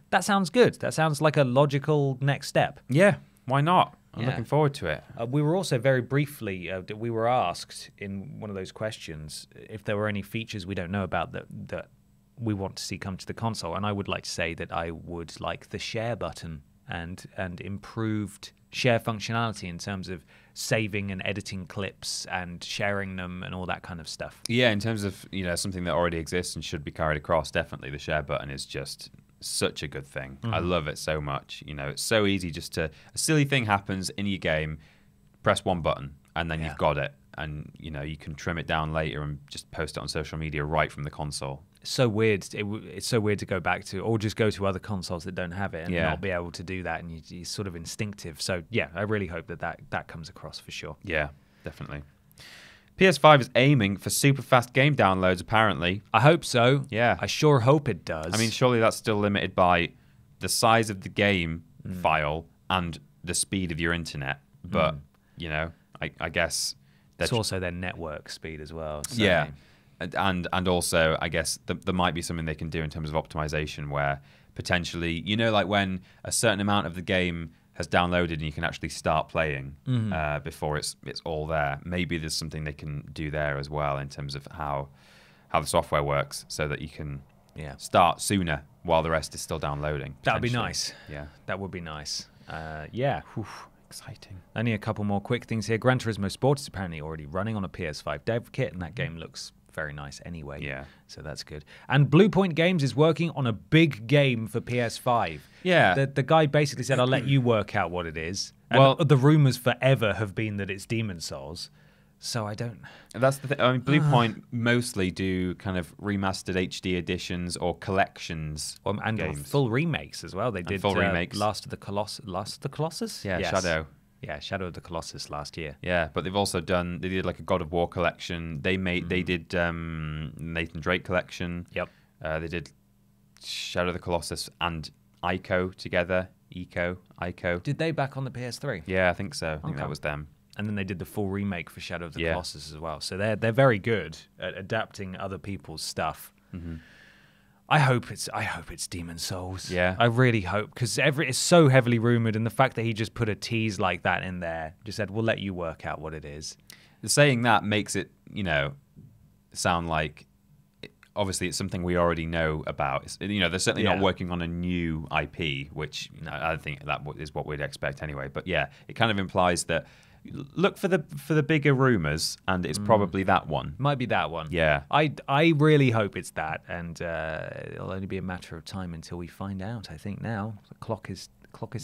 that sounds good. That sounds like a logical next step. Yeah, why not? I'm looking forward to it. We were also very briefly, we were asked in one of those questions if there were any features we don't know about that we want to see come to the console, and I would like to say that I would like the share button and improved share functionality in terms of saving and editing clips and sharing them and all that kind of stuff. Yeah, in terms of, you know, something that already exists and should be carried across, definitely the share button is just such a good thing. I love it so much. You know, it's so easy just to, a silly thing happens in your game, press one button and then you've got it. And, you know, you can trim it down later and just post it on social media right from the console. So weird. It's so weird to go back to, or just go to other consoles that don't have it and not be able to do that. And you're sort of instinctive. So, yeah, I really hope that comes across for sure. Yeah, definitely. PS5 is aiming for super fast game downloads, apparently. I hope so. Yeah. I sure hope it does. I mean, surely that's still limited by the size of the game file and the speed of your internet. But, you know, I guess... It's also their network speed as well. So. Yeah. And also, I guess, there might be something they can do in terms of optimization where potentially, you know, like when a certain amount of the game has downloaded and you can actually start playing before it's all there. Maybe there's something they can do there as well in terms of how the software works so that you can start sooner while the rest is still downloading. That would be nice. Yeah. That would be nice. Yeah. Exciting. Only a couple more quick things here. Gran Turismo Sport is apparently already running on a PS5 dev kit, and that game looks very nice anyway. Yeah. So that's good. And Blue Point Games is working on a big game for PS5. Yeah. The guy basically said, I'll let you work out what it is. And well, the rumors forever have been that it's Demon's Souls. So I don't... That's the thing. I mean, Blue Point mostly do kind of remastered HD editions or collections and games. Full remakes as well. They did full remakes. Last of the Colossus? Yeah, yes. Shadow. Yeah, Shadow of the Colossus last year. Yeah, but they've also done... They did like a God of War collection. They did Nathan Drake collection. Yep. They did Shadow of the Colossus and Ico together. Ico. Did they back on the PS3? Yeah, I think so. I think that was them. And then they did the full remake for Shadow of the Colossus as well. So they're very good at adapting other people's stuff. I hope it's Demon's Souls. Yeah, I really hope, because it's so heavily rumored, and the fact that he just put a tease like that in there, just said, "We'll let you work out what it is." Saying that makes it, you know, sound like obviously it's something we already know about. It's, you know, they're certainly not working on a new IP, which I think that is what we'd expect anyway. But yeah, it kind of implies that. Look for the bigger rumors, and it's probably that one. Might be that one. Yeah. I really hope it's that, and it'll only be a matter of time until we find out. I think now the clock is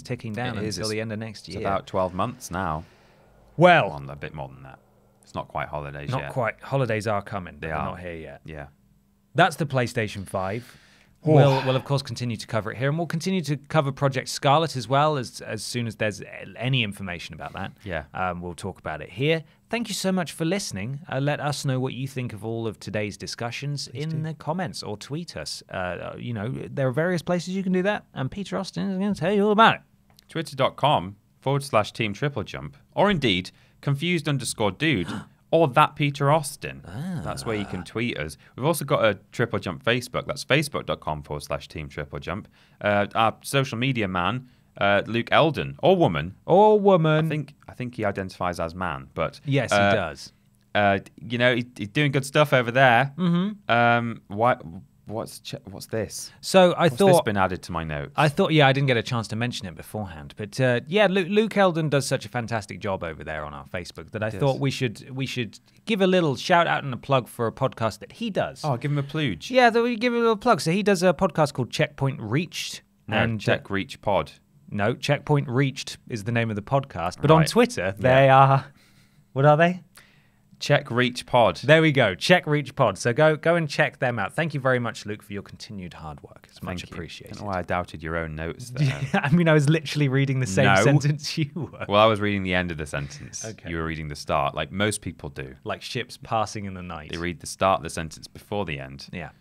ticking down until the end of next year. It's about 12 months now. Well, a bit more than that. It's not quite holidays yet. not quite. Holidays are coming. They're are. not here yet. Yeah. That's the PlayStation 5. We'll of course continue to cover it here, and we'll continue to cover Project Scarlet as well as soon as there's any information about that. Yeah. We'll talk about it here. Thank you so much for listening. Let us know what you think of all of today's discussions in the comments or tweet us. There are various places you can do that, and Peter Austin is going to tell you all about it. Twitter.com/Team TripleJump, or indeed confused_dude. Or that Peter Austin. That's where you can tweet us. We've also got a Triple Jump Facebook. That's facebook.com/Team TripleJump. Our social media man, Luke Eldon, or woman. I think he identifies as man, but yes, he does. He's doing good stuff over there. Mm-hmm. What's this? So What's this been added to my notes? I thought, I didn't get a chance to mention it beforehand, but Luke Eldon does such a fantastic job over there on our Facebook that I thought we should give a little shout out and a plug for a podcast that he does. Oh, give him a plug. Yeah, we give him a little plug. So he does a podcast called Checkpoint Reached. Check Reach Pod. No, Checkpoint Reached is the name of the podcast. But on Twitter, they are. What are they? Check Reach Pod. There we go. Check Reach Pod. So go and check them out. Thank you very much, Luke, for your continued hard work. It's much appreciated. I don't know why I doubted your own notes there. Yeah, I was literally reading the same sentence you were. Well, I was reading the end of the sentence. Okay. You were reading the start, like most people do. Like ships passing in the night. They read the start of the sentence before the end. Yeah.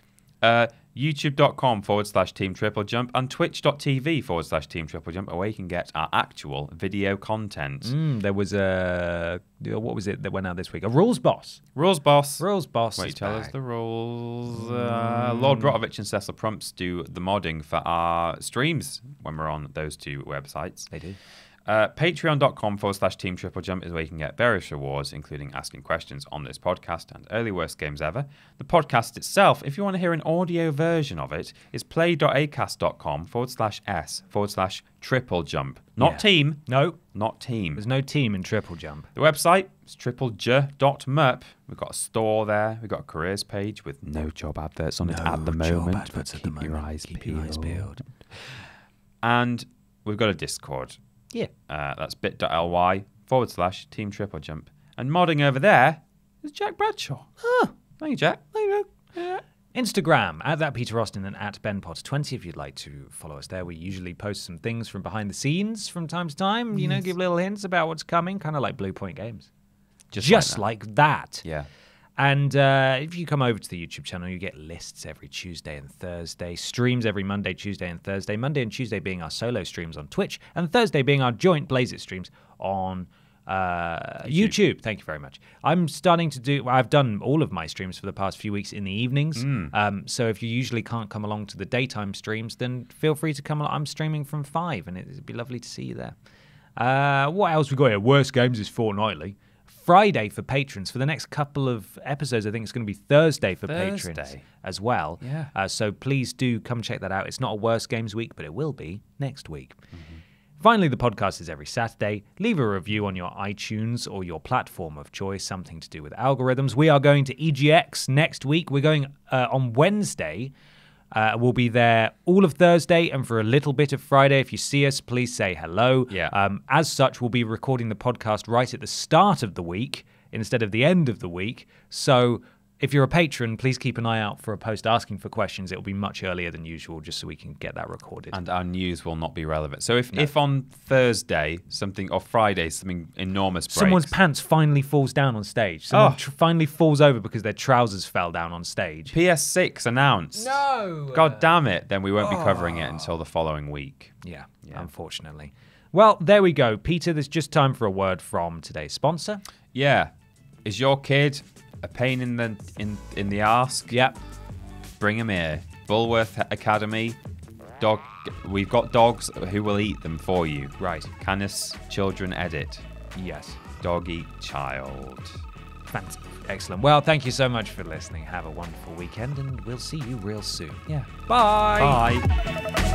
YouTube.com/Team TripleJump and Twitch.tv/Team TripleJump, where you can get our actual video content. There was what was it that went out this week? A Rules Boss. Rules Boss. Wait, tell us the rules. Lord Brotovich and Cecil Prumps do the modding for our streams when we're on those two websites. They do. Patreon.com/Team TripleJump is where you can get various rewards, including asking questions on this podcast and early worst games ever. The podcast itself, if you want to hear an audio version of it, is play.acast.com/s/TripleJump. Not team. No. Not team. There's no team in TripleJump. The website is triplej.merp. We've got a store there. We've got a careers page with no job adverts on it at the moment. Keep your eyes peeled. And we've got a Discord. Yeah. That's bit.ly/Team TripleJump. And modding over there is Jack Bradshaw. Thank you, Jack. There you go. Yeah. Instagram, at that Peter Austin and at BenPot20 if you'd like to follow us there. We usually post some things from behind the scenes from time to time, give little hints about what's coming, kind of like Blue Point Games. Just like that. Yeah. And if you come over to the YouTube channel, you get lists every Tuesday and Thursday, streams every Monday, Tuesday, and Thursday. Monday and Tuesday being our solo streams on Twitch, and Thursday being our joint Blaze It streams on YouTube. Thank you very much. I'm starting to do. I've done all of my streams for the past few weeks in the evenings. So if you usually can't come along to the daytime streams, then feel free to come along. I'm streaming from 5, and it'd be lovely to see you there. What else we got here? Worst games is fortnightly. Friday for patrons. For the next couple of episodes, I think it's going to be Thursday for patrons as well. Yeah. So please do come check that out. It's not a Worst Games week, but it will be next week. Finally, the podcast is every Saturday. Leave a review on your iTunes or your platform of choice, something to do with algorithms. We are going to EGX next week. We're going on Wednesday. We'll be there all of Thursday and for a little bit of Friday. If you see us, please say hello. Yeah. As such, we'll be recording the podcast right at the start of the week instead of the end of the week. So if you're a patron, please keep an eye out for a post asking for questions. It will be much earlier than usual just so we can get that recorded. And our news will not be relevant. So if on Thursday or Friday something enormous breaks. Someone's pants finally falls down on stage. Someone finally falls over because their trousers fell down on stage. PS6 announced. No! God damn it. Then we won't be covering it until the following week. Yeah, unfortunately. Well, there we go. Peter, there's just time for a word from today's sponsor. Yeah. Is your kid a pain in the arse? Yep. Bring him here. Bulworth Academy. We've got dogs who will eat them for you. Right. Canis Children Edit. Yes. Dog eat child. Fantastic. Excellent. Well, thank you so much for listening. Have a wonderful weekend, and we'll see you real soon. Yeah. Bye. Bye.